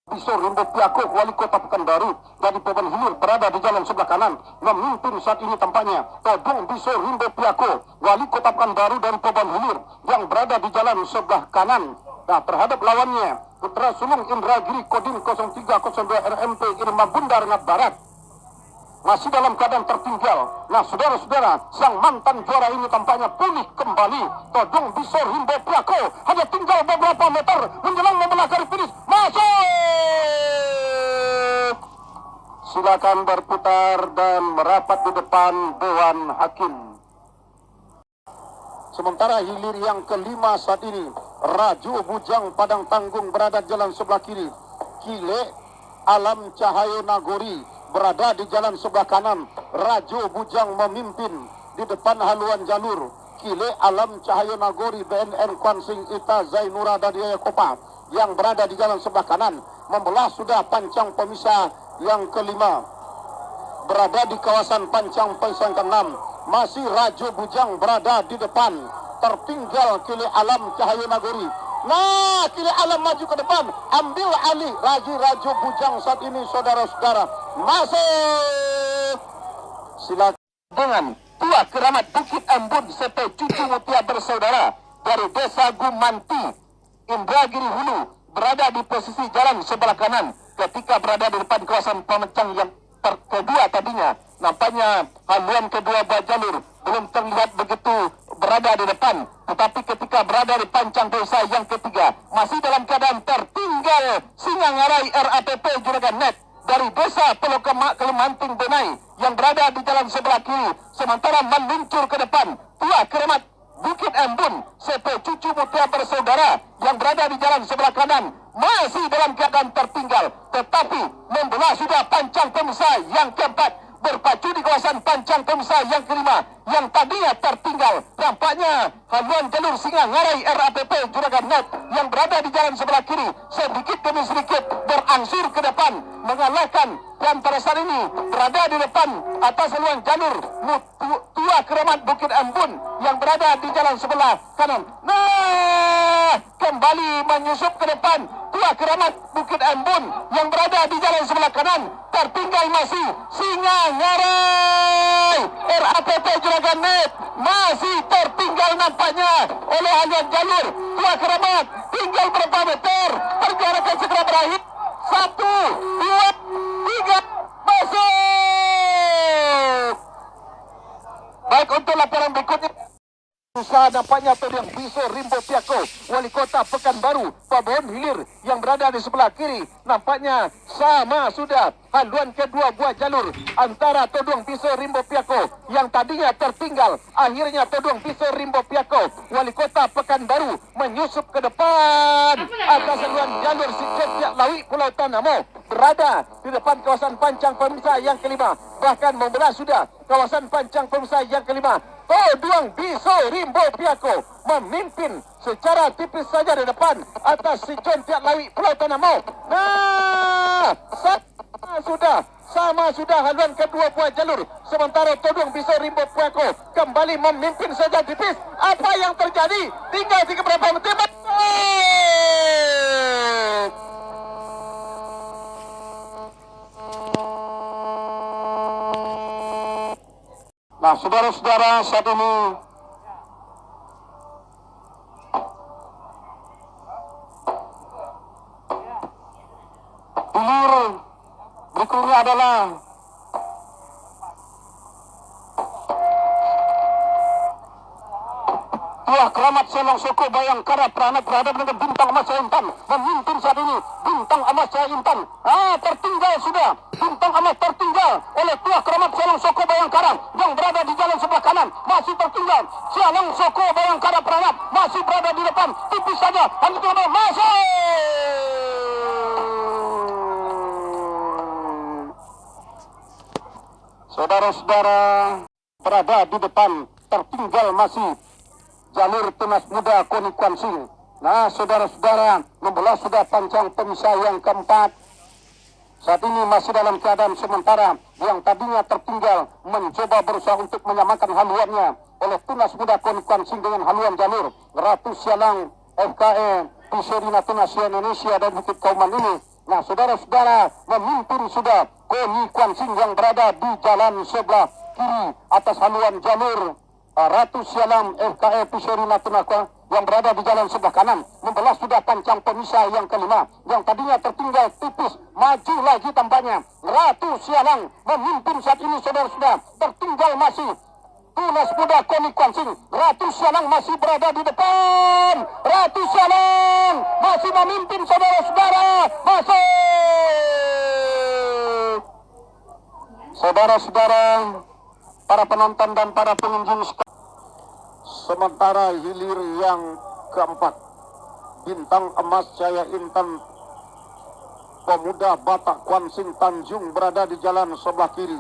[SPEAKER 1] Bisor Rimbo Piako, wali kota Pekanbaru dari Poban Hilir, berada di jalan sebelah kanan memimpin saat ini tampaknya Todung Bisor Rimbo Piako, wali kota Pekanbaru dari Poban Hilir yang berada di jalan sebelah kanan. Nah, terhadap lawannya Putra Sulung Indragiri Kodim 0302 RMP Irma Bundar Rengat Barat masih dalam keadaan tertinggal. Nah, saudara-saudara, sang mantan juara ini tampaknya pulih kembali. Todung Bisor Rimbo Piako hanya tinggal beberapa meter menjelang membelah garis finish. Masuk. Silakan berputar dan merapat di depan Dewan Hakim. Sementara hilir yang kelima saat ini, Raju Bujang Padang Tanggung berada di jalan sebelah kiri. Kile Alam Cahayo Nagori berada di jalan sebelah kanan. Raju Bujang memimpin di depan haluan jalur. Kile Alam Cahayo Nagori BNN Kwansing Ita Zainura Dadiaya Kopa yang berada di jalan sebelah kanan. Membelah sudah pancang pemisah yang kelima. Berada di kawasan pancang pemisah ke-6. Masih Raju Bujang berada di depan. Tertinggal Kile Alam Cahayo Nagori. Nah, Kile Alam maju ke depan, ambil alih Raju Bujang saat ini, saudara-saudara. Masuk. Silakan dengan Tua Keramat Bukit Ambon serta cucu mutia bersaudara dari Desa Gumanti, Indragiri Hulu, berada di posisi jalan sebelah kanan ketika berada di depan kawasan pemecang yang kedua tadinya. Nampaknya haluan kedua buah jalur belum terlihat begitu berada di depan, tetapi ketika berada di pancang desa yang ketiga masih dalam keadaan tertinggal Singangarai RAPP Juragan Net dari Desa Pelokemak Kalimanting Benai yang berada di jalan sebelah kiri, sementara meluncur ke depan Tua Keramat Bukit Ambon serta cucu mutia bersaudara yang berada di jalan sebelah kanan masih dalam keadaan tertinggal, tetapi membelah sudah pancang pemisah yang keempat, berpacu di kawasan pancang pemisah yang kelima yang tadinya tertinggal. Nampaknya haluan jalur Singangarai RAPP Juragan Net yang berada di jalan sebelah kiri sedikit demi sedikit berangsur ke depan mengalahkan, dan pada saat ini berada di depan atas haluan jalur Tua Keramat Bukit Ambon yang berada di jalan sebelah kanan. Nah, kembali menyusup ke depan Tua Keramat Bukit Ambon yang berada di jalan sebelah kanan. Tertinggal masih Singangarai RAPP Juragan Net, masih tertinggal nampaknya oleh haluan jalur Tua Keramat. Tinggal berapa meter, perjalanan akan segera berakhir. 1, 2, 3, masuk. Baik, untuk laporan berikutnya, usaha nampaknya Todung Bisor Rimbo Piako, wali kota Pekanbaru, Poban Hilir yang berada di sebelah kiri. Nampaknya sama sudah haluan kedua buah jalur antara Todung Bisor Rimbo Piako yang tadinya tertinggal. Akhirnya Todung Bisor Rimbo Piako, wali kota Pekanbaru, menyusup ke depan atas haluan jalur Siketiak Lawi Pulau Tanamo, berada di depan kawasan pancang pemisah yang kelima, bahkan membelah sudah kawasan pancang pemisah yang kelima. Todung Bisor Rimbo Piako memimpin secara tipis saja di depan atas Siketiak Lawi Pulau Tanamo. Nah, sama sudah haluan kedua buah jalur, sementara Todung Bisor Rimbo Piako kembali memimpin saja tipis. Apa yang terjadi? Tinggal 3 berapa menit. Nah, saudara-saudara, saat ini hilir berikutnya adalah Tua Keramat Selong Soko Bayangkara Prana berada dengan Bintang Emas Jaya Intan memimpin saat ini. Bintang Emas Jaya Intan tertinggal sudah. Bintang Emas tertinggal oleh Tua Keramat Selong Soko Bayangkara yang berada di jalan sebelah kanan, masih tertinggal. Selong Soko Bayangkara Prana masih berada di depan, tipis saja. Hanya tinggal masuk. Saudara-saudara, berada di depan, tertinggal masih jalur Tunas Muda Koni Kwansing. Nah, saudara-saudara, membelah sudah pancang pemisah yang keempat. Saat ini masih dalam keadaan sementara, yang tadinya tertinggal mencoba berusaha untuk menyamakan haluannya oleh tunas muda Koni Kwansing dengan haluan jalur Ratu Sialang FKE Piseri Natuna Indonesia dan Bukit Kauman ini. Nah, saudara-saudara, memimpin sudah Koni Kwansing yang berada di jalan sebelah kiri atas haluan jalur Ratu Sialang FKE Piseri Natuna yang berada di jalan sebelah kanan. Membelah sudah pancang pemisah yang kelima, yang tadinya tertinggal tipis, maju lagi tampaknya. Ratu Sialang memimpin saat ini, saudara-saudara. Tertinggal masih tunas muda Koni Kwansing. Ratu Sialang masih berada di depan. Ratu Sialang masih memimpin, saudara-saudara. Masuk, saudara-saudara, para penonton dan para pengunjung. Sementara hilir yang keempat, bintang emas Jaya Intan pemuda Batak Kwansing Tanjung berada di jalan sebelah kiri.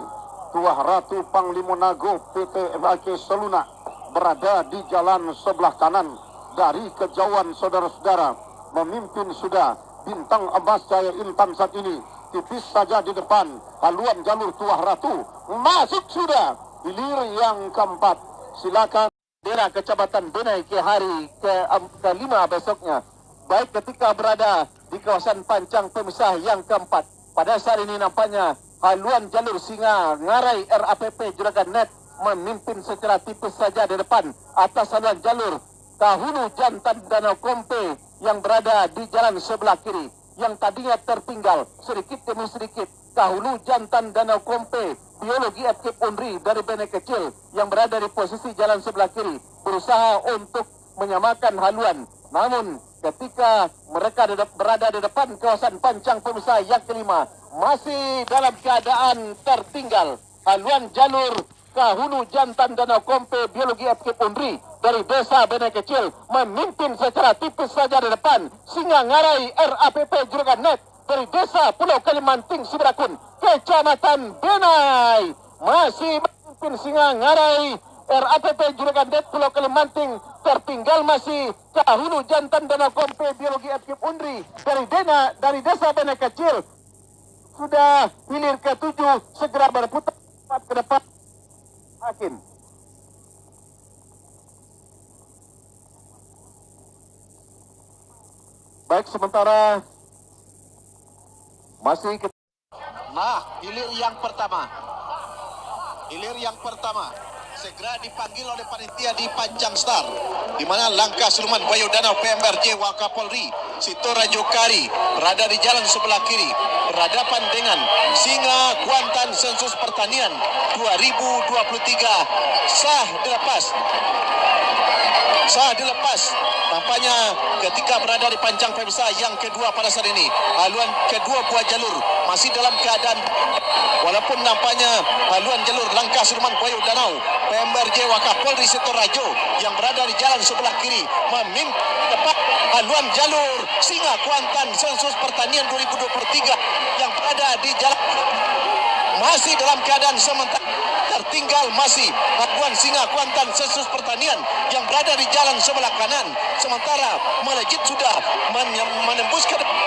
[SPEAKER 1] Tuah Ratu Panglima Nago PT FAK Seluna berada di jalan sebelah kanan. Dari kejauhan, saudara-saudara, memimpin sudah bintang emas Jaya Intan saat ini. Tipis saja di depan haluan jalur Tuah Ratu. Masuk sudah hilir yang keempat. Silakan daerah Kecamatan Benai ke hari ke-5 besoknya. Baik ketika berada di kawasan pancang pemisah yang keempat. Pada saat ini nampaknya haluan jalur Singa Ngarai RAPP Juragan Net memimpin secara tipis saja di depan atas haluan jalur Kahulu Jantan Danau Kompe yang berada di jalan sebelah kiri. Yang tadinya tertinggal sedikit demi sedikit. Kahulu Jantan Danau Kompe Biologi Aktif Unri dari Benai Kecil yang berada di posisi jalan sebelah kiri berusaha untuk menyamakan haluan. Namun ketika mereka berada di depan kawasan pancang pemisah yang kelima, masih dalam keadaan tertinggal. Haluan jalur Kahulu Jantan Danau Kompe Biologi Aktif Unri dari Desa Benai Kecil memimpin secara tipis saja di depan. Singa Ngarai RAPP Juragan Net dari Desa Pulau Kalimanting Siberakun, Kecamatan Benai, masih memimpin Singa Ngarai RAPP Juragan Net Pulau Kalimanting. Tertinggal masih Kahulu Jantan Danau Kompe Biologi Aktif Unri dari Desa Benai Kecil. Sudah hilir ke-7, segera berputar ke depan Hakim. Baik, sementara masih hilir yang pertama. Hilir yang pertama segera dipanggil oleh panitia di Pancang Star, di mana langkah Sulman Bayu Danau PMRJ Wakapolri Sito Rajo Kari berada di jalan sebelah kiri berhadapan dengan Singa Kuantan Sensus Pertanian 2023 sah dilepas. Tampaknya ketika berada di pancang pemirsa yang kedua pada saat ini, haluan kedua buah jalur masih dalam keadaan, walaupun nampaknya haluan jalur langkah Sulman Bayu Danau PMRJ Wakapolri Sito Rajo yang berada di jalan sebelah kiri memimpin tepat haluan jalur Singa Kuantan Sensus Pertanian 2023 yang berada di jalan masih dalam keadaan sementara tertinggal. Masih haluan Singa Kuantan Sensus Pertanian yang berada di jalan sebelah kanan, sementara melejit sudah menembus ke depan.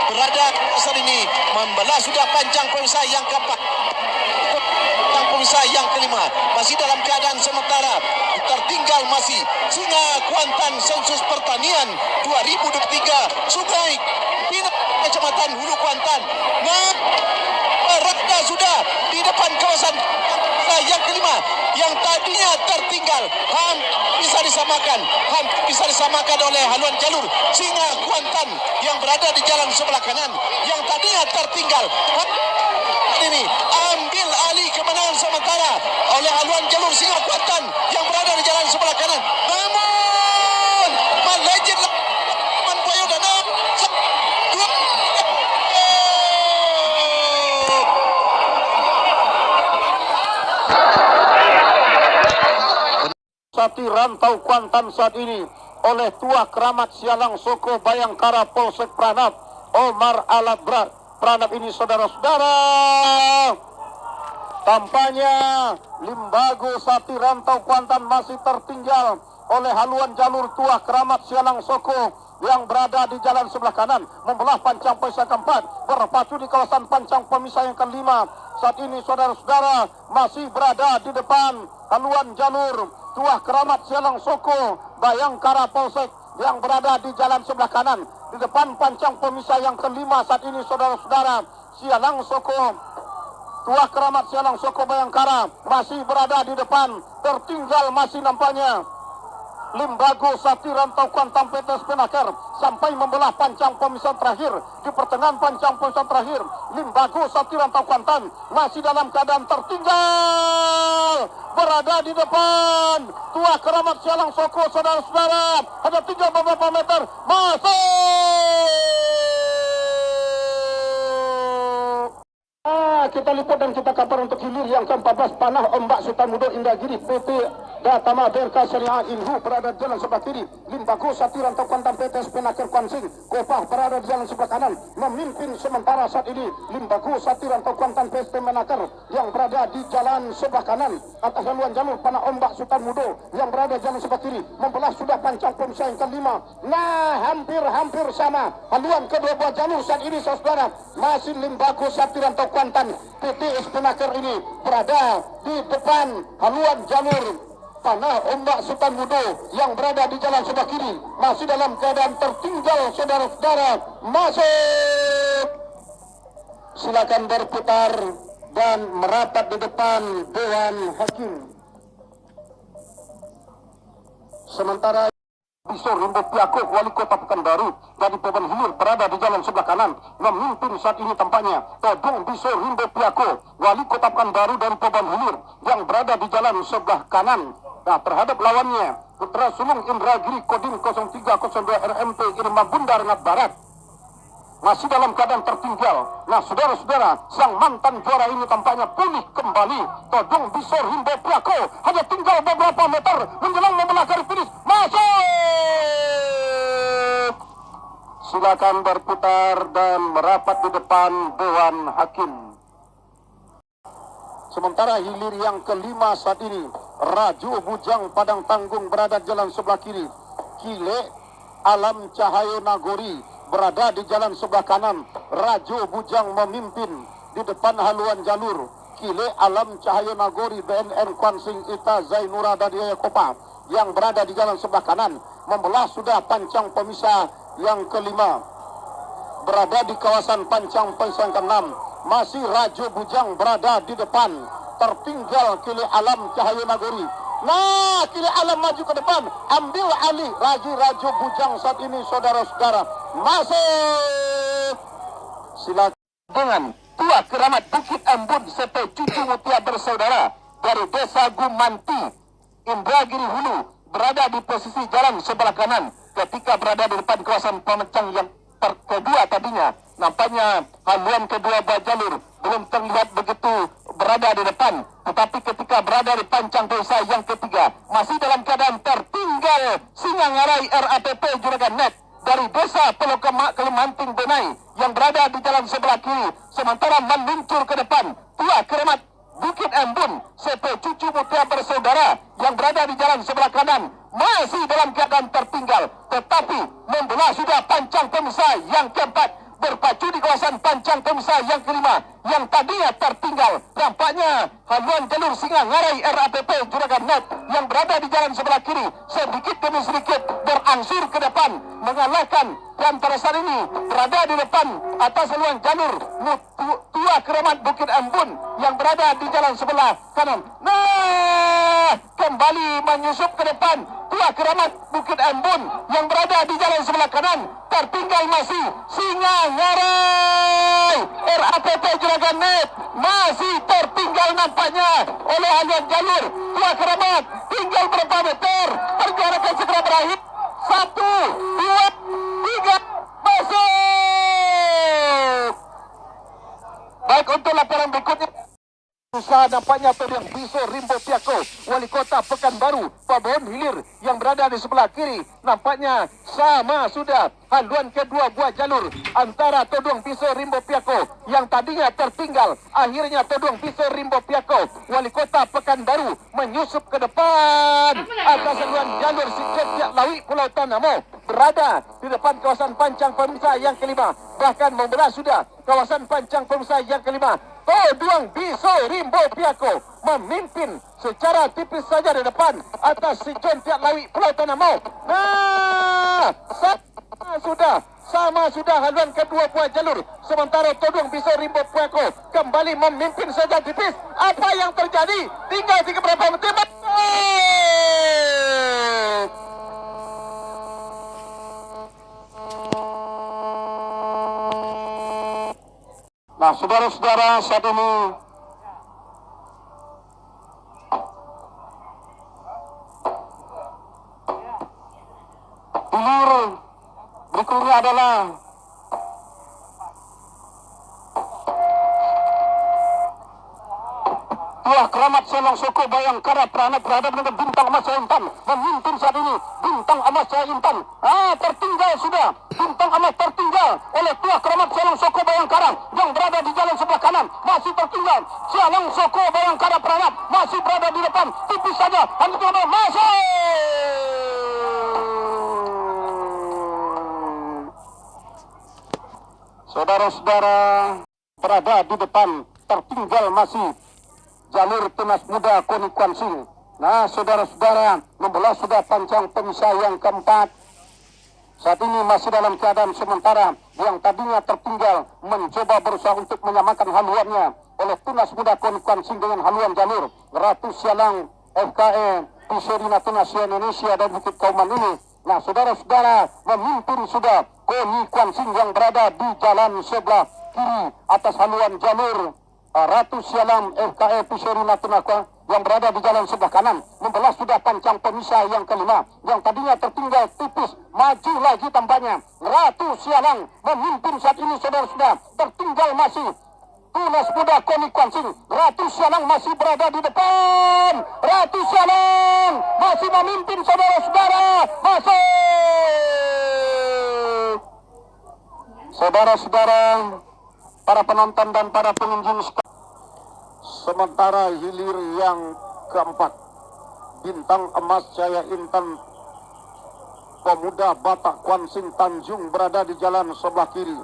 [SPEAKER 1] Berada saat ini membelah sudah pancang pemisah yang keempat, pancang pemisah yang kelima, masih dalam keadaan sementara. Tertinggal masih Singa Kuantan Sensus Pertanian 2023 Sungai Pinang Kecamatan Hulu Kuantan. Nah, berada sudah di depan kawasan yang kelima, yang tadinya tertinggal hampir bisa disamakan oleh haluan jalur Singa Kuantan yang berada di jalan sebelah kanan, yang tadinya tertinggal ini ambil alih kemenangan sementara oleh haluan jalur Singa Kuantan yang berada di jalan sebelah kanan. Namun melejit Boyo Danau Sati Rantau Kuantan saat ini oleh Tua Keramat Sialang Soko Bayangkara Polsek Pranab Omar Alat Pranab ini, saudara-saudara. Tampaknya Limbago Sati Rantau Kuantan masih tertinggal oleh haluan jalur Tuah Keramat Sialang Soko yang berada di jalan sebelah kanan membelah pancang pemisah keempat, berpacu di kawasan pancang pemisah yang kelima. Saat ini saudara-saudara masih berada di depan haluan jalur Tuah Keramat Sialang Soko Bayangkara Polsek yang berada di jalan sebelah kanan di depan pancang pemisah yang kelima. Saat ini saudara-saudara Sialang Soko Tuah Keramat Sialang Soko Bayangkara masih berada di depan. Tertinggal masih nampaknya Limbago Sakti Rantau Kuantan PT Spenaker sampai membelah pancang pemisah terakhir. Di pertengahan pancang pemisah terakhir, Limbago Sakti Rantau Kuantan masih dalam keadaan tertinggal berada di depan Tuah Keramat Sialang Soko. Saudara-saudara, ada tinggal beberapa meter, masuk. Kita lipat dan kita kabar untuk hilir yang ke-14 Panah Ombak Sutarmudo Indragiri PT Datama Berka Syariah Inhu berada di jalan sebelah kiri. Limbago Sakti Rantau Kuantan PT Spenaker Kwansing Kopah berada di jalan sebelah kanan. Memimpin sementara saat ini Limbago Sakti Rantau Kuantan PT Spenaker yang berada di jalan sebelah kanan atas haluan jalur Panah Ombak Sutarmudo yang berada di jalan sebelah kiri. Membelah sudah pancang pemisah yang kelima. Nah, hampir sama haluan kedua buah jalur saat ini saudara. Masih Limbago Sakti Rantau Kuantan PT Spenaker ini berada di depan haluan jalur Panah Ombak Sutarmudo yang berada di jalan sebelah kiri. Masih dalam keadaan tertinggal saudara-saudara. Masuk. Silakan berputar dan merapat di depan Dewan Hakim. Sementara Bisor Rimbo Piako, Wali Kota Pekanbaru dari Beban Hilir berada di jalan sebelah kanan. Memimpin saat ini tampaknya Todong Bisor Rimbo Piako, Wali Kota Pekanbaru dari Beban Hilir yang berada di jalan sebelah kanan. Nah, terhadap lawannya Putra Sulung Indragiri Kodim 0302 RMP Irma Bundar Rengat Barat masih dalam keadaan tertinggal. Nah, saudara-saudara, sang mantan juara ini tampaknya pulih kembali. Todong Bisor Rimbo Piako hanya tinggal beberapa meter menjelang membelah garis finish. Masuk. Silakan berputar dan merapat di depan Dewan Hakim. Sementara hilir yang kelima saat ini Rajo Bujang Padang Tanggung berada di jalan sebelah kiri. Kile Alam Cahayo Nagori berada di jalan sebelah kanan. Rajo Bujang memimpin di depan haluan jalur. Kile Alam Cahayo Nagori BNN Kwansing Ita Zainura Dadiaya Kopa yang berada di jalan sebelah kanan. Membelah sudah pancang pemisah yang kelima. Berada di kawasan pancang pemisah yang keenam. Masih Rajo Bujang berada di depan. Tertinggal Kile Alam Cahayo Nagori. Nah, Kile Alam maju ke depan, ambil alih Rajo Bujang saat ini saudara-saudara. Masuk. Silakan dengan Tuah Keramat Bukit Ambon serta cucu mutia bersaudara dari Desa Gumanti, Indragiri Hulu berada di posisi jalan sebelah kanan ketika berada di depan kawasan pemecang yang kedua tadinya. Nampaknya haluan kedua buah jalur belum terlihat begitu berada di depan, tetapi ketika berada di pancang desa yang ketiga masih dalam keadaan tertinggal Singangarai RAPP Juragan Net dari Desa Pelokama Kalimanting Benai yang berada di jalan sebelah kiri. Sementara meluncur ke depan Tuah Keramat Bukit Ambon CP cucu mutia bersaudara yang berada di jalan sebelah kanan masih dalam keadaan tertinggal, tetapi membelah sudah pancang pemisah yang keempat. Berpacu di kawasan pancang pemisah yang kelima yang tadinya tertinggal. Nampaknya haluan jalur Singangarai RAPP Juragan Net yang berada di jalan sebelah kiri sedikit demi sedikit berangsur ke depan mengalahkan dan pada saat ini berada di depan atas haluan jalur Tuah Keramat Bukit Ambon yang berada di jalan sebelah kanan. Nah, kembali menyusup ke depan Tuah Keramat Bukit Ambon yang berada di jalan sebelah kanan. Tertinggal masih Singangarai RAPP Juragan Net masih tertinggal nampaknya oleh haluan jalur Tuah Keramat. Tinggal berapa meter, perjalanan akan segera berakhir. 1, 2, 3, masuk. Baik, untuk laporan berikutnya. Usaha nampaknya Todong Biso Rimbo Piako, Wali Kota Pekanbaru, Pabon Hilir yang berada di sebelah kiri. Nampaknya sama sudah haluan kedua buah jalur antara Todong Biso Rimbo Piako yang tadinya tertinggal. Akhirnya Todong Biso Rimbo Piako, Wali Kota Pekanbaru menyusup ke depan atas haluan jalur Siketiak Lawi Pulau Tanamo, berada di depan kawasan pancang pemisah yang kelima. Bahkan membelah sudah kawasan pancang pemisah yang kelima. Todong Biso Rimbo Piako memimpin secara tipis saja di depan atas si John Tiak Lawi Pulau Tanamo. Nah, sama sudah haluan kedua buah jalur. Sementara Todong Biso Rimbo Piako kembali memimpin saja tipis. Apa yang terjadi? Tinggal beberapa menit. Nah, saudara-saudara, saat ini hilir berikutnya adalah Tuah Keramat Selong Soko Bayangkara Pranat berhadapan dengan Bintang Emas Jaya Intan. Memimpin saat ini Bintang Emas Jaya Intan. Tertinggal sudah. Bintang Emas tertinggal oleh Tuah Keramat Selong Soko Bayangkara yang berada di jalan sebelah kanan. Masih tertinggal Selong Soko Bayangkara Pranat masih berada di depan. Tipis saja. Hanya masuk. Saudara-saudara, berada di depan, tertinggal masih jalur Tunas Muda Koni Kuan Sing. Nah, saudara-saudara, membelah sudah pancang pemisah yang keempat. Saat ini masih dalam keadaan sementara. Yang tadinya tertinggal mencoba berusaha untuk menyamakan haluannya oleh Tunas Muda Koni Kuan Sing dengan haluan jalur Ratu Sialang FKE Piseri Natuna Indonesia dan Bukit Kauman ini. Nah, saudara-saudara, memimpin sudah Koni Kuan Sing yang berada di jalan sebelah kiri atas haluan jalur Ratu Sialam FKE Piseri Natuna yang berada di jalan sebelah kanan. Membelah sudah pancang pemisah yang kelima yang tadinya tertinggal tipis. Maju lagi tampaknya Ratu Sialang memimpin saat ini, saudara-saudara. Tertinggal masih Tunas Muda Koni Kuan Sing. Ratu Sialang masih berada di depan. Ratu Sialang masih memimpin, saudara-saudara. Masuk, saudara-saudara, para penonton dan para pengunjung. Sementara hilir yang keempat, Bintang Emas Jaya Intan Pemuda Batak Kuan Sing Tanjung berada di jalan sebelah kiri.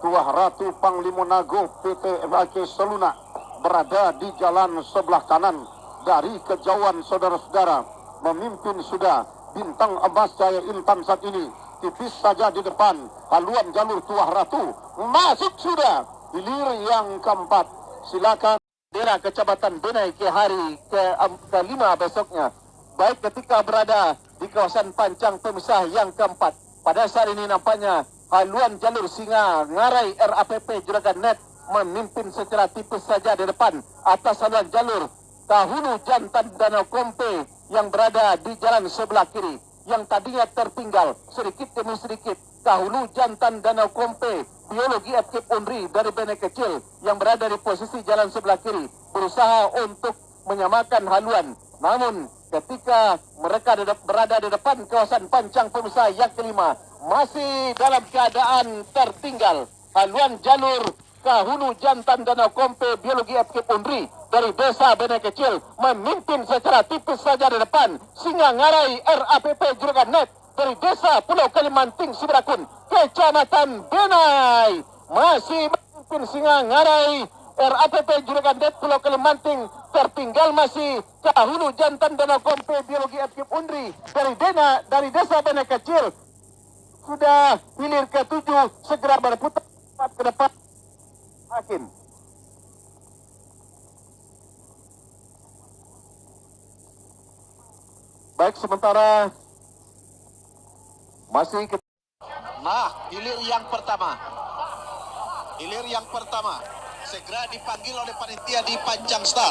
[SPEAKER 1] Tuah Ratu Panglima Nago PT FAK Seluna berada di jalan sebelah kanan. Dari kejauhan, saudara-saudara, memimpin sudah Bintang Emas Jaya Intan saat ini. Tipis saja di depan haluan jalur Tuah Ratu. Masuk sudah hilir yang keempat. Silakan daerah Kecamatan Benai ke hari ke-5 besoknya. Baik ketika berada di kawasan pancang pemisah yang keempat. Pada saat ini nampaknya haluan jalur Singa Ngarai RAPP Juragan Net memimpin secara tipis saja di depan atas haluan jalur Kahulu Jantan Danau Kompe yang berada di jalan sebelah kiri. Yang tadinya tertinggal sedikit demi sedikit Kahulu Jantan Danau Kompe Biologi FK Unri dari Bene Kecil yang berada di posisi jalan sebelah kiri berusaha untuk menyamakan haluan. Namun ketika mereka berada di depan kawasan pancang pemisah yang kelima, masih dalam keadaan tertinggal haluan jalur Kahulu Jantan Danau Kompe Biologi FK Unri dari Desa Bene Kecil memimpin secara tipis saja di depan. Singa Ngarai RAPP Juragan Net dari Desa Pulau Kalimanting Siberakun Kecamatan Benai masih memimpin. Singa Ngarai RAPP Juragan Net Pulau Kalimanting. Tertinggal masih Kahulu Jantan Danau Kompe Biologi FK Unri dari Desa Bene Kecil. Sudah hilir ke-7 segera berputar ke depan hakim. Baik, sementara masih hilir yang pertama. Hilir yang pertama segera dipanggil oleh panitia di Pancang Star,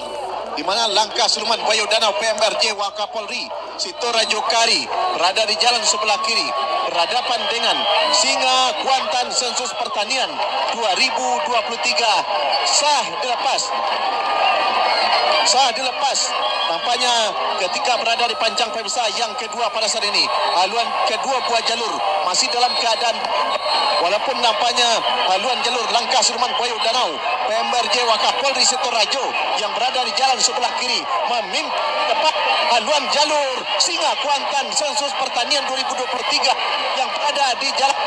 [SPEAKER 1] di mana langkah Sulman Bayu Danau PMRJ Wakapolri Sitora Jokari berada di jalan sebelah kiri berhadapan dengan Singa Kuantan Sensus Pertanian 2023 sah dilepas.
[SPEAKER 2] Sah dilepas. Tampaknya ketika berada di pancang pemirsa yang kedua pada saat ini, haluan kedua buah jalur masih dalam keadaan, walaupun nampaknya haluan jalur langkah Sudirman Boyo Danau, PMRJ Wakapolri Sitoraju yang berada di jalan sebelah kiri memimpin tepat haluan jalur Singa Kuantan Sensus Pertanian 2023 yang berada di jalan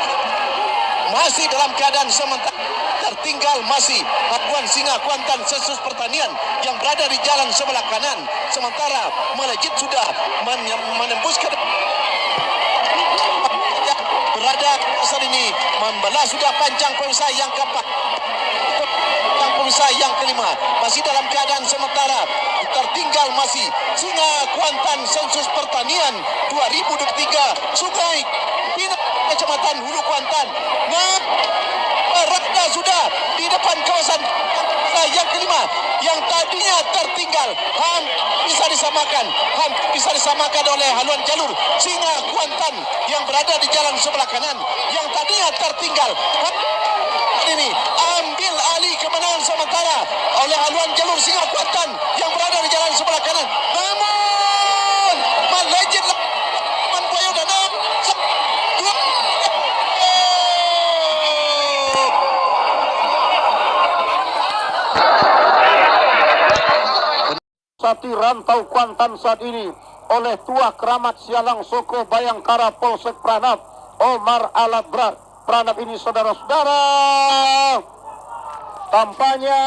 [SPEAKER 2] masih dalam keadaan sementara. Tertinggal masih haluan Singa Kuantan Sensus Pertanian yang berada di jalan sebelah kanan, sementara melejit sudah menembus ke berada saat ini membelah sudah pancang pemirsa yang keempat, pancang pemirsa yang kelima masih dalam keadaan sementara. Tertinggal masih Singa Kuantan Sensus Pertanian 2023 Sungai Pinang Kecamatan Hulu Kuantan. Nah, berada sudah di depan kawasan yang kelima yang tadinya tertinggal bisa disamakan oleh haluan jalur Singa Kuantan yang berada di jalan sebelah kanan yang tadinya tertinggal ini ambil alih kemenangan sementara oleh haluan jalur Singa Kuantan yang berada di jalan sebelah kanan, namun melejit Boyo Danau
[SPEAKER 1] Sati Rantau Kuantan saat ini oleh Tua Keramat Sialang Soko Bayangkara Polsek Pranab Omar Alabrat. Pranab ini saudara-saudara, tampaknya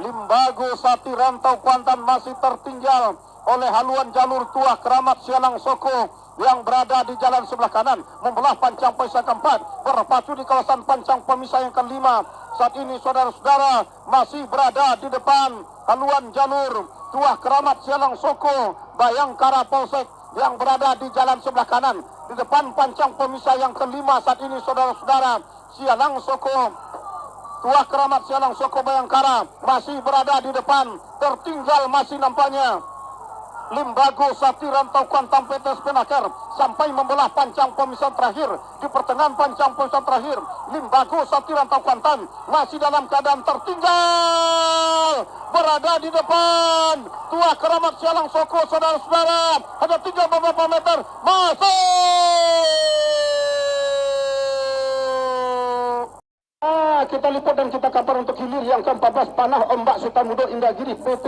[SPEAKER 1] Limbago Sati Rantau Kuantan masih tertinggal oleh haluan jalur Tua Keramat Sialang Soko yang berada di jalan sebelah kanan membelah pancang pemisah keempat, berpacu di kawasan pancang pemisah yang kelima. Saat ini saudara-saudara masih berada di depan haluan jalur Tua Keramat Sialang Soko Bayangkara Polsek yang berada di jalan sebelah kanan di depan pancang pemisah yang kelima. Saat ini saudara-saudara, Sialang Soko Tua Keramat Sialang Soko Bayangkara masih berada di depan. Tertinggal masih nampaknya Limbago Sati Rantau Kuantan PT Spenaker sampai membelah pancang pemisah terakhir. Di pertengahan pancang pemisah terakhir, Limbago Sati Rantau Kuantan masih dalam keadaan tertinggal berada di depan Tua Keramat Sialang Soko. Saudara-saudara, ada tinggal beberapa meter masuk. Kita lipat dan kita kabar untuk hilir yang ke-14 Panah Ombak Sutamudo Indragiri PT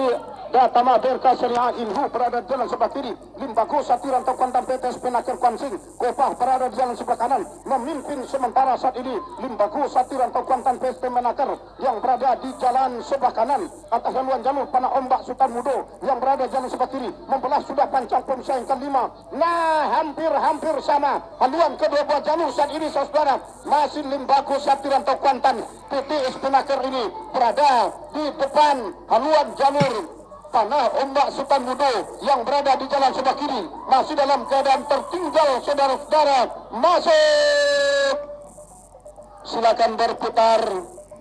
[SPEAKER 1] Datama Berka Syariah Inhu berada di jalan sebelah kiri. Limbago Sati Rantau Kuantan PT Spenaker Kuansing Kopah berada di jalan sebelah kanan memimpin sementara saat ini. Limbago Sati Rantau Kuantan PT Spenaker yang berada di jalan sebelah kanan atas haluan jalur Panah Ombak Sutamudo yang berada di jalan sebelah kiri membelah sudah pancang pemisah yang kelima. Nah, hampir sama haluan kedua buah jalur saat ini saudara. Masih Limbago Sati Rantau Kuantan PT Spenaker ini berada di depan haluan jalur Panah Ombak Sutamudo yang berada di jalan sebelah kiri masih dalam keadaan tertinggal saudara-saudara. Masuk, silakan berputar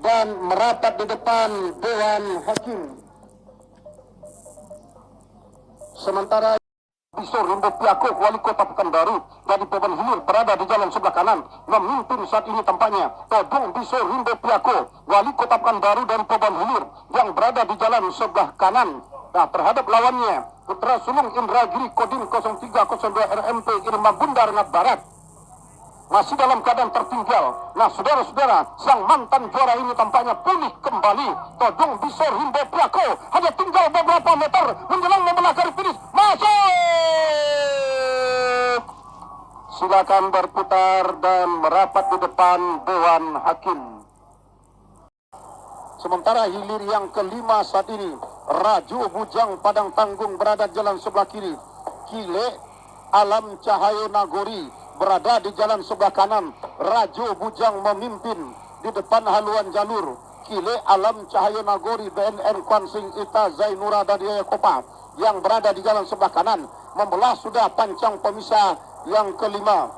[SPEAKER 1] dan merapat di depan Dewan Hakim. Sementara Bisor Rimbo Piako, Wali Kota Pekanbaru dari Beban Hilir berada di jalan sebelah kanan memimpin saat ini tampaknya. Todong Bisor Rimbo Piako, Wali Kota Pekanbaru dari Beban Hilir yang berada di jalan sebelah kanan. Nah, terhadap lawannya Putra Sulung Indragiri Kodim 0302 RMP Irma Bundar Rengat Barat masih dalam keadaan tertinggal. Nah, saudara-saudara, sang mantan juara ini tampaknya pulih kembali. Todong Bisor Rimbo Piako hanya tinggal beberapa meter menjelang membelah garis finish. Masuk! Silakan berputar dan merapat di depan Dewan Hakim. Sementara hilir yang kelima saat ini, Rajo Bujang Padang Tanggung berada di jalan sebelah kiri. Kile Alam Cahayo Nagori berada di jalan sebelah kanan. Rajo Bujang memimpin di depan haluan jalur. Kile Alam Cahayo Nagori BNN Kuansing Ita Zainura dan Yaya Kopa yang berada di jalan sebelah kanan membelah sudah pancang pemisah yang kelima.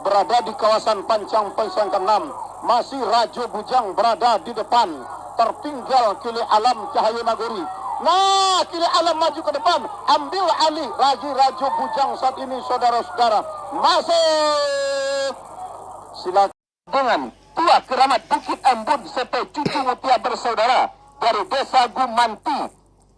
[SPEAKER 1] Berada di kawasan pancang pemisah yang keenam masih Rajo Bujang berada di depan. Tertinggal Kile Alam Cahayo Nagori. Nah, Kile Alam maju ke depan, ambil alih lagi Rajo Bujang saat ini saudara-saudara. Masuk, silakan dengan Tua Keramat Bukit Embun CP Cucu Mutia Bersaudara dari Desa Gumanti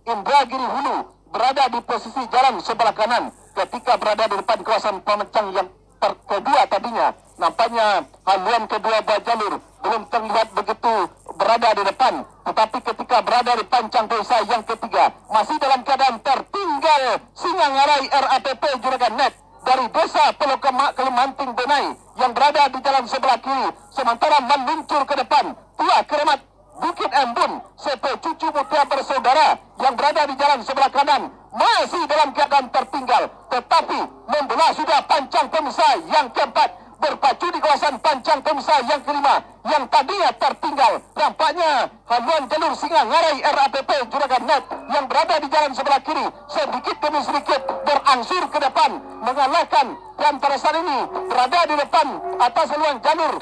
[SPEAKER 1] Indragiri Hulu berada di posisi jalan sebelah kanan ketika berada di depan kawasan pemecang yang kedua tadinya. Nampaknya haluan kedua buah jalur belum terlihat begitu berada di depan, tetapi ketika berada di pancang pemisah yang ketiga masih dalam keadaan tertinggal Singa Ngarai RAPP Juragan Net dari desa Pulau Kalimanting Benai yang berada di jalan sebelah kiri, sementara meluncur ke depan Tua Keramat Bukit Embun CP Cucu Mutia Bersaudara yang berada di jalan sebelah kanan masih dalam keadaan tertinggal, tetapi membelah sudah pancang pemisah yang keempat berpacu di kawasan pancang pemisah yang kelima yang tadinya tertinggal. Nampaknya haluan jalur Singa Ngarai RAPP Juragan Net yang berada di jalan sebelah kiri sedikit demi sedikit berangsur ke depan mengalahkan, dan pada saat ini berada di depan atas haluan jalur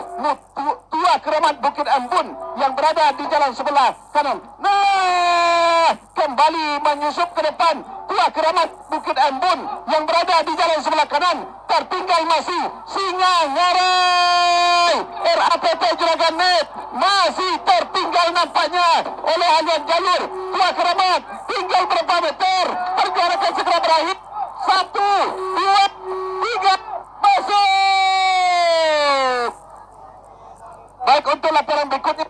[SPEAKER 1] Tua Keramat Bukit Embun yang berada di jalan sebelah kanan. Nah, kembali menyusup ke depan Tua Keramat Bukit Embun yang berada di jalan sebelah kanan. Tertinggal masih Singa Ngarai RAPP Juragan Net, masih tertinggal nampaknya oleh haluan jalur Tua Keramat. Tinggal berapa meter, perjalanan akan segera berakhir. 1, 2, 3, masuk. Baik, untuk laporan berikutnya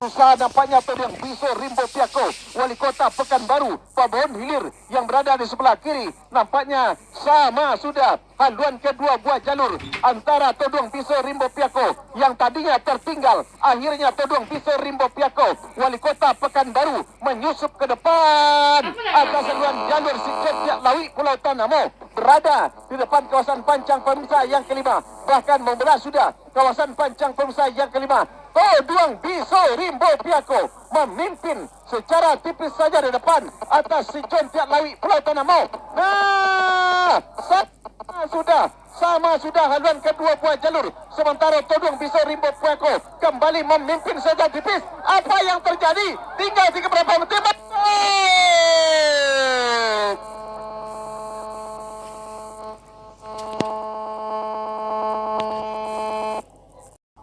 [SPEAKER 1] usaha nampaknya Todong Biso Rimbo Piako Wali Kota Pekanbaru Pabon Hilir yang berada di sebelah kiri. Nampaknya sama sudah haluan kedua buah jalur antara Todong Biso Rimbo Piako yang tadinya tertinggal. Akhirnya Todong Biso Rimbo Piako Wali Kota Pekanbaru menyusup ke depan atas haluan jalur Siketiak Lawi Pulau Tanamo berada di depan kawasan pancang pemisah yang kelima, bahkan membelah sudah kawasan pancang pemisah yang kelima. Todong Biso Rimbo Piako memimpin secara tipis saja di depan atas si Jontiak Lawi Pulau Tanamo. Nah, sama sudah haluan kedua buah jalur, sementara Todong Biso Rimbo Piako kembali memimpin saja tipis. Apa yang terjadi? Tinggal beberapa menit.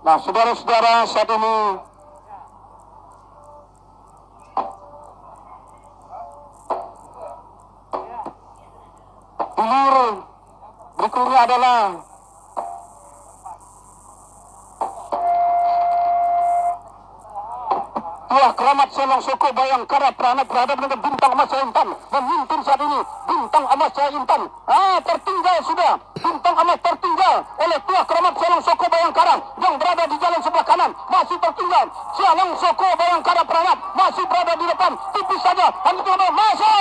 [SPEAKER 1] Nah, saudara-saudara, saat ini hilir berikutnya adalah Tua Keramat Selong Soko Bayangkara Pranat berada dengan Bintang Emas Jaya Intan memimpin saat ini. Bintang Emas Jaya Intan tertinggal sudah. Bintang Emas tertinggal oleh Tua Keramat Selong Soko Bayangkara yang berada di jalan sebelah kanan, masih tertinggal. Selong Soko Bayangkara Pranat masih berada di depan, tipis saja. Masuk.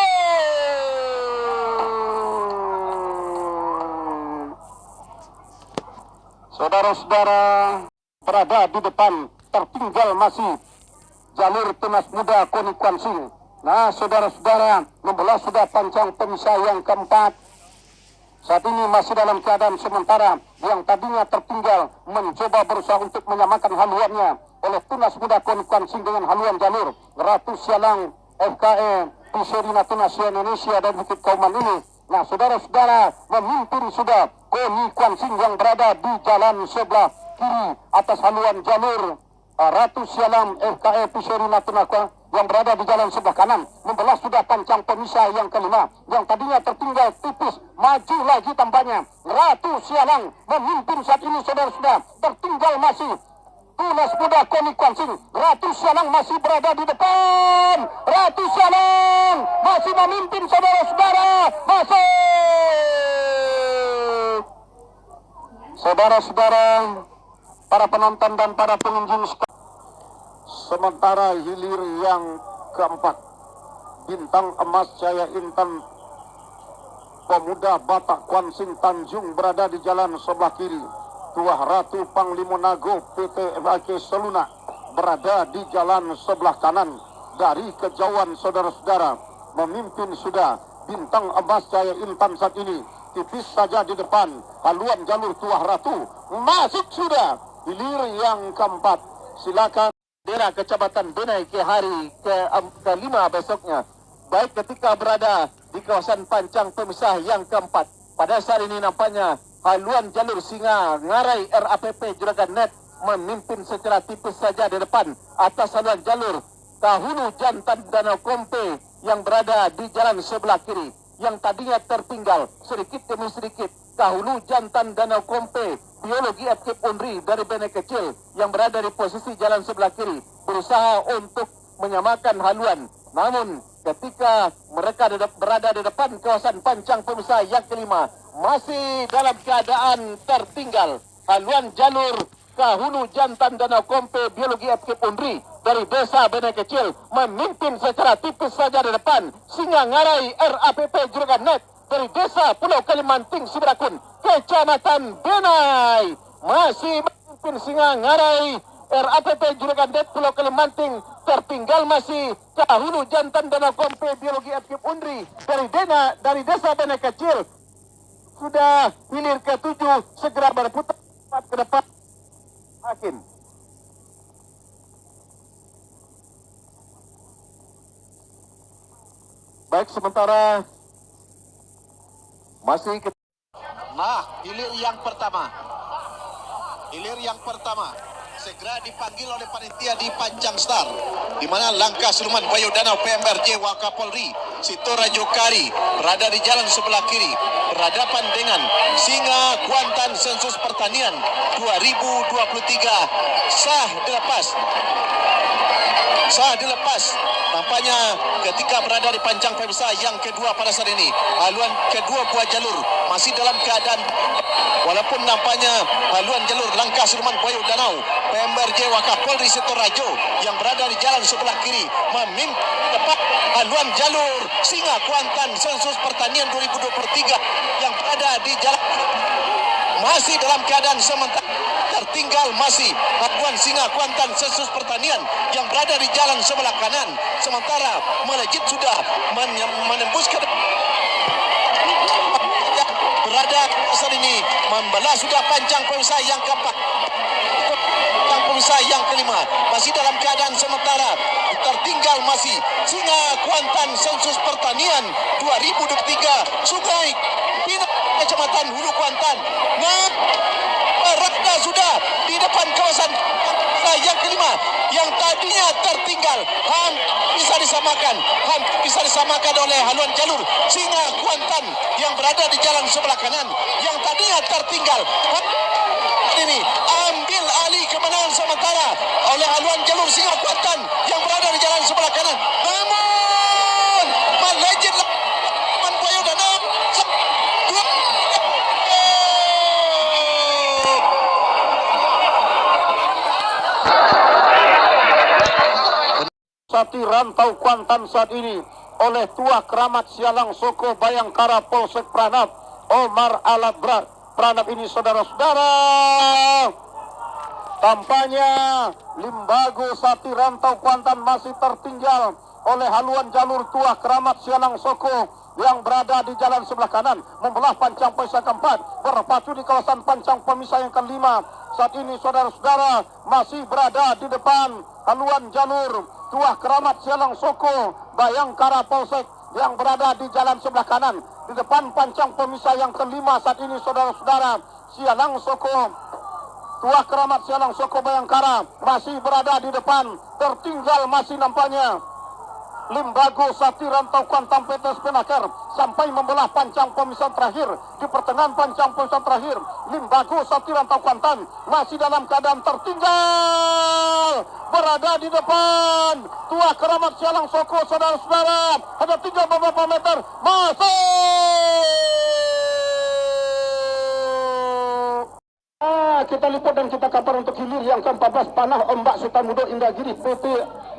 [SPEAKER 1] Saudara-saudara, berada di depan tertinggal masih jalur Tunas Muda Koni Kwansing. Nah, saudara-saudara, membelah sudah pancang pemisah yang keempat. Saat ini masih dalam keadaan sementara yang tadinya tertinggal mencoba berusaha untuk menyamakan haluannya oleh Tunas Muda Koni Kwansing dengan haluan jalur Ratu Sialang FKE Piseri Natuna Indonesia dan Bukit Kauman ini. Nah, saudara-saudara, memimpin sudah Koni Kwansing yang berada di jalan sebelah kiri atas haluan jalur Ratu Sialam FKE Piseri Natuna yang berada di jalan sebelah kanan. Membelah sudah pancang pemisah yang kelima yang tadinya tertinggal tipis, maju lagi tampaknya. Ratu Sialang memimpin saat ini, saudara-saudara. Tertinggal masih Tunas Muda Koni Kwansing. Ratu Sialang masih berada di depan. Ratu Sialang masih memimpin, saudara-saudara. Masuk. Saudara-saudara, para penonton dan para pengunjung, sementara hilir yang keempat Bintang Emas Jaya Intan Pemuda Batak Kwansing Tanjung berada di jalan sebelah kiri. Tuah Ratu Panglima Nago PT FAK Seluna berada di jalan sebelah kanan. Dari kejauhan, saudara-saudara, memimpin sudah Bintang Emas Jaya Intan saat ini, tipis saja di depan haluan jalur Tuah Ratu. Masuk sudah hilir yang keempat. Silakan daerah Kecamatan Benai ke hari ke-5 besoknya. Baik ketika berada di kawasan pancang pemisah yang keempat. Pada saat ini nampaknya haluan jalur Singa Ngarai RAPP Juragan Net memimpin secara tipis saja di depan atas haluan jalur Tahunu Jantan Danau Kompe yang berada di jalan sebelah kiri, yang tadinya tertinggal sedikit demi sedikit. Dahulu jantan Danau Kompe Biologi FK Unri dari Bene Kecil yang berada di posisi jalan sebelah kiri berusaha untuk menyamakan haluan. Namun ketika mereka berada di depan kawasan pancang pemisah yang kelima, masih dalam keadaan tertinggal. Haluan jalur Kahulu jantan Danau Kompe Biologi FK Unri dari desa Bene Kecil memimpin secara tipis saja di depan. Singa Ngarai RAPP Juragan Net dari desa Pulau Kalimanting Siberakun, Kecamatan Benai, masih memimpin Singa Ngarai RAPP Juragan Net Pulau Kalimanting. Tertinggal masih Kahulu jantan Danau Kompe Biologi FK Unri dari desa Bene Kecil. Sudah hilir ke-7, segera berputar ke depan hakim. Baik, sementara masih
[SPEAKER 2] hilir yang pertama segera dipanggil oleh panitia di Pancang Star, di mana langkah Sulman Bayu Danau PMRJ Wakapolri Sitorajo Kari berada di jalan sebelah kiri berhadapan dengan Singa Kuantan Sensus Pertanian 2023 sah dilepas. Tampaknya ketika berada di pancang pemirsa yang kedua pada saat ini, haluan kedua buah jalur masih dalam keadaan, walaupun nampaknya haluan jalur langkah Sulman Bayu Danau PMRJ Wakapolri Sitorajo yang berada di jalan sebelah kiri memimpin tepat haluan jalur Singa Kuantan Sensus Pertanian 2023 yang berada di jalan masih dalam keadaan sementara. Tertinggal masih haluan Singa Kuantan Sensus Pertanian yang berada di jalan sebelah kanan, sementara melejit sudah menembus ke berada saat ini membelah sudah pancang pemirsa yang keempat, pancang pemirsa yang kelima masih dalam keadaan sementara. Tertinggal masih Singa Kuantan Sensus Pertanian 2023 Sungai Pinang Kecamatan Hulu Kuantan. Berada sudah di depan kawasan yang kelima yang tadinya tertinggal hampir bisa disamakan oleh haluan jalur Singa Kuantan yang berada di jalan sebelah kanan yang tadinya tertinggal. Ini ambil alih kemenangan sementara oleh haluan jalur Singa Kuantan yang berada di jalan sebelah kanan. Namun melejit Sulman Bayu Danau
[SPEAKER 1] Sati Rantau Kuantan saat ini oleh Tua Keramat Sialang Soko Bayangkara Polsek Pranab Omar Alabrat. Pranab ini saudara-saudara, tampaknya Limbago Sati Rantau Kuantan masih tertinggal oleh haluan jalur Tua Keramat Sialang Soko yang berada di jalan sebelah kanan membelah pancang pemisah keempat berpacu di kawasan pancang pemisah yang kelima. Saat ini saudara-saudara masih berada di depan haluan jalur Tua Keramat Sialang Soko Bayangkara Polsek yang berada di jalan sebelah kanan di depan pancang pemisah yang kelima. Saat ini saudara-saudara, Sialang Soko Tua Keramat Sialang Soko Bayangkara masih berada di depan. Tertinggal masih nampaknya Limbago Sati Rantau Kuantan PT Spenaker sampai membelah pancang pemisahan terakhir. Di pertengahan pancang pemisahan terakhir, Limbago Sati Rantau Kuantan masih dalam keadaan tertinggal berada di depan Tua Keramat Sialang Soko. Saudara-saudara, ada 3 beberapa meter masuk. Kita lipat dan kita kabar untuk hilir yang ke-14 Panah Ombak Sukamudo Indragiri PT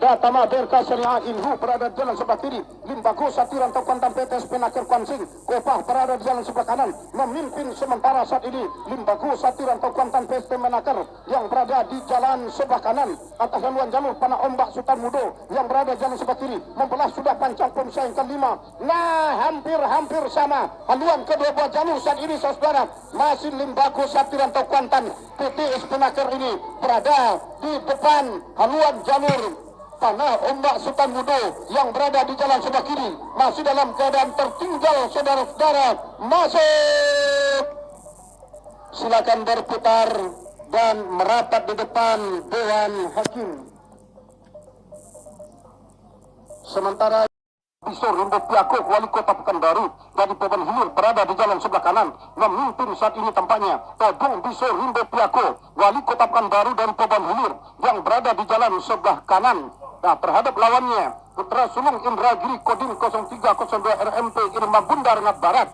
[SPEAKER 1] Datama Berka Syariah Inhu berada di jalan sebelah kiri. Limbago Sati Rantau Kuantan PT Spenaker Kuansing Kopah berada di jalan sebelah kanan memimpin sementara saat ini. Limbago Sati Rantau Kuantan PT Spenaker yang berada di jalan sebelah kanan atas haluan jalur Panah Ombak Sukamudo yang berada di jalan sebelah kiri membelah sudah pancang pemisah yang kelima. Nah, hampir sama haluan kedua buah jalur saat ini saudara. Masih Limbago Sati Rantau Kuantan PT Spenaker ini berada di depan haluan jalur Panah Ombak Sukamudo yang berada di jalan sebelah kiri masih dalam keadaan tertinggal saudara-saudara. Masuk, silakan berputar dan merapat di depan Dewan Hakim. Sementara Bisor Rimbo Piako, wali kota Pekanbaru dari Poban Hilir, berada di jalan sebelah kanan. Memimpin saat ini tampaknya Todong Bisor Rimbo Piako, wali kota Pekanbaru dari Poban Hilir, yang berada di jalan sebelah kanan. Nah, terhadap lawannya Putra Sulung Indragiri Kodim 0302 RMP Irma Bunda Rengat Barat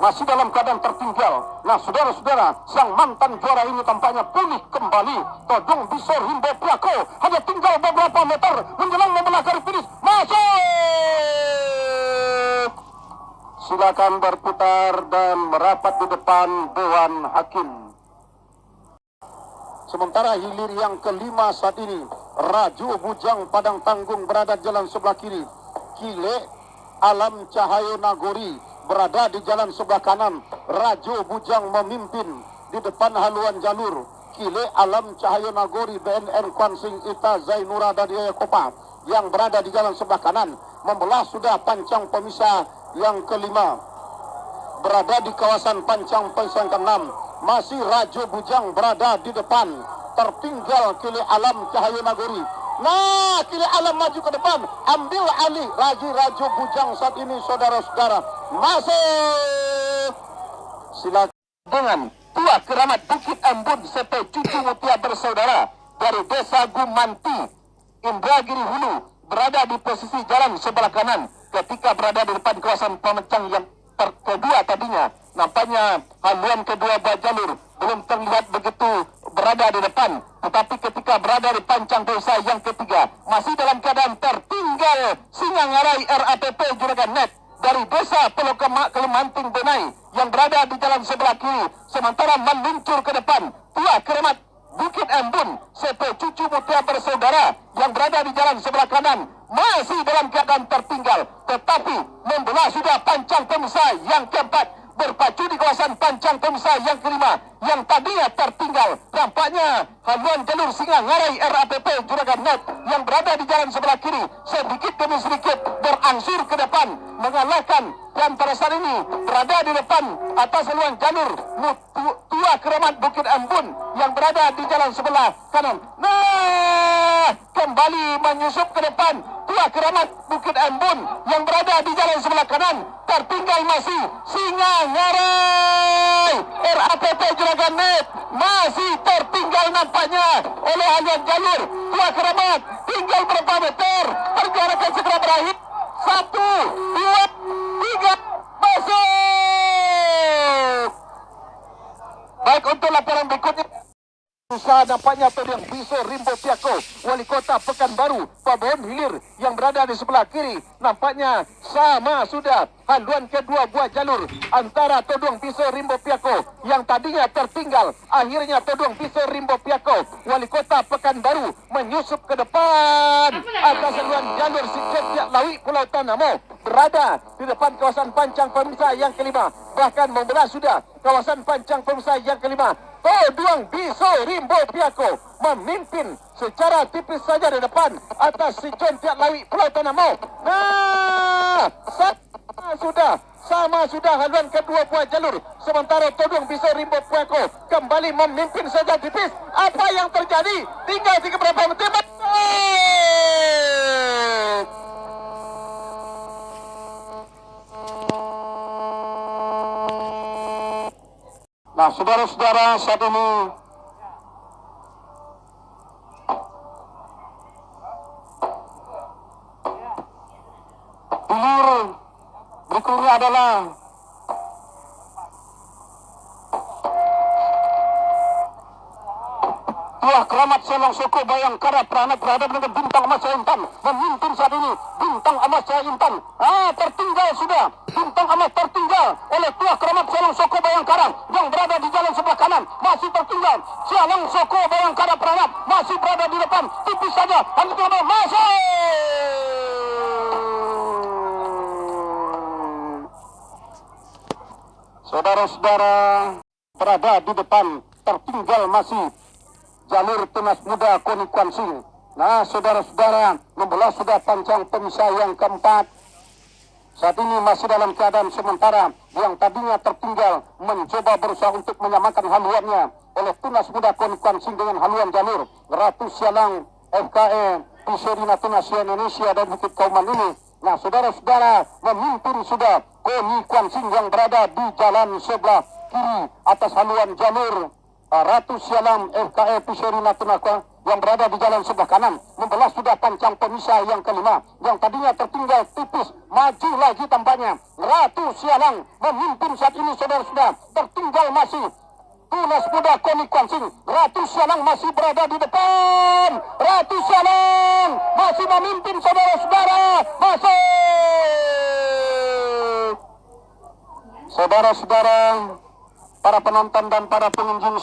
[SPEAKER 1] masih dalam keadaan tertinggal. Nah, saudara-saudara, sang mantan juara ini tampaknya pulih kembali. Todong Bisor Rimbo Piako hanya tinggal beberapa meter menjelang membelah garis finish. Masuk! Silakan berputar dan merapat di depan Dewan Hakim. Sementara hilir yang kelima saat ini, Raju Bujang Padang Tanggung berada di jalan sebelah kiri. Kile Alam Cahaya Nagori berada di jalan sebelah kanan. Raju Bujang memimpin di depan haluan jalur. Kile Alam Cahaya Nagori BNN Kwansing Ita Zainura dari Kopa yang berada di jalan sebelah kanan. Membelah sudah pancang pemisah yang kelima. Berada di kawasan pancang pemisah yang keenam. Masih Raju Bujang berada di depan. Tertinggal Kile Alam Cahaya Nagori. Nah, Kile Alam maju ke depan, ambil alih Raju Bujang saat ini, saudara-saudara. Masuk! Silakan dengan Tua Keramat Bukit Ambon CP Cucu Mutia bersaudara dari Desa Gumanti, Indragiri Hulu, berada di posisi jalan sebelah kanan ketika berada di depan kawasan pemecang yang kedua tadinya. Nampaknya haluan kedua buah jalur belum terlihat begitu berada di depan, tetapi ketika berada di pancang desa yang ketiga masih dalam keadaan tertinggal Singangarai RAPP Juragan Net dari Desa Pulau Kalimanting Benai yang berada di jalan sebelah kiri, sementara meluncur ke depan Tua Keramat Bukit Ambon CP Cucu Mutia bersaudara yang berada di jalan sebelah kanan masih dalam keadaan tertinggal, tetapi membelah sudah pancang pemisah yang keempat, berpacu di kawasan pancang pemisah yang kelima yang tadinya tertinggal. Nampaknya haluan jalur Singangarai RAPP Juragan Net yang berada di jalan sebelah kiri sedikit demi sedikit berangsur ke depan mengalahkan, dan pada saat ini berada di depan atas haluan jalur Tua Keramat Bukit Ambon yang berada di jalan sebelah kanan. Nah, kembali menyusup ke depan Tua Keramat Bukit Ambon yang berada di jalan sebelah kanan. Tertinggal masih Singangarai RAPP Juragan Net, masih tertinggal nampaknya oleh haluan jalur Tua Keramat. Tinggal berapa meter, perjalanan akan segera berakhir. 1, 2, 3, masuk. Baik, untuk laporan berikutnya, usaha nampaknya Todong Bisor Rimbo Piako, wali kota Pekanbaru, Poban Hilir yang berada di sebelah kiri. Nampaknya sama sudah haluan kedua buah jalur antara Todong Bisor Rimbo Piako yang tadinya tertinggal. Akhirnya Todong Bisor Rimbo Piako, wali kota Pekanbaru, menyusup ke depan atas haluan jalur Sikep Lawi Pulau Tanamo, berada di depan kawasan pancang pemisah yang kelima, bahkan membelah sudah kawasan pancang pemisah yang kelima. Todong Bisor Rimbo Piako memimpin secara tipis saja di depan atas si Jontiak Lawi Pulau Tanamo. Nah, sama sudah haluan kedua buah jalur, sementara Todong Bisor Rimbo Piako kembali memimpin saja tipis. Apa yang terjadi? Tinggal 3 berapa menit. Nah, saudara-saudara, saat ini hilir berikutnya adalah Tua Keramat Selong Soko Bayangkara Peranak berhadapan dengan Bintang Emas Jaya Intan, memimpin saat ini Bintang Emas Jaya Intan. Tertinggal sudah, Bintang Emas tertinggal oleh Tua Keramat Selong Soko Bayangkara yang berada di jalan sebelah kanan, masih tertinggal Selong Soko Bayangkara Peranak masih berada di depan, tipis saja, hanya masuk. Saudara-saudara, berada di depan, tertinggal masih jalur Tunas Muda Koni Kwansing. Nah, saudara-saudara, membelah sudah pancang pemisah yang keempat. Saat ini masih dalam keadaan sementara yang tadinya tertinggal mencoba berusaha untuk menyamakan haluannya oleh Tunas Muda Koni Kwansing dengan haluan jalur Ratu Sialang FKE Piserina Tunas Indonesia dan Bukit Kauman ini. Nah, saudara-saudara, memimpin sudah Koni Kwansing yang berada di jalan sebelah kiri atas haluan jalur Ratu Sialam FKE Puseri Natuna yang berada di jalan sebelah kanan. Membelah sudah pancang pemisah yang kelima yang tadinya tertinggal tipis, maju lagi tampaknya. Ratu Sialang memimpin saat ini, saudara-saudara. Tertinggal masih Tunas muda Koni Kwansing. Ratu Sialang masih berada di depan. Ratu Sialang masih memimpin, saudara-saudara. Masuk, saudara-saudara, para penonton dan para pengunjung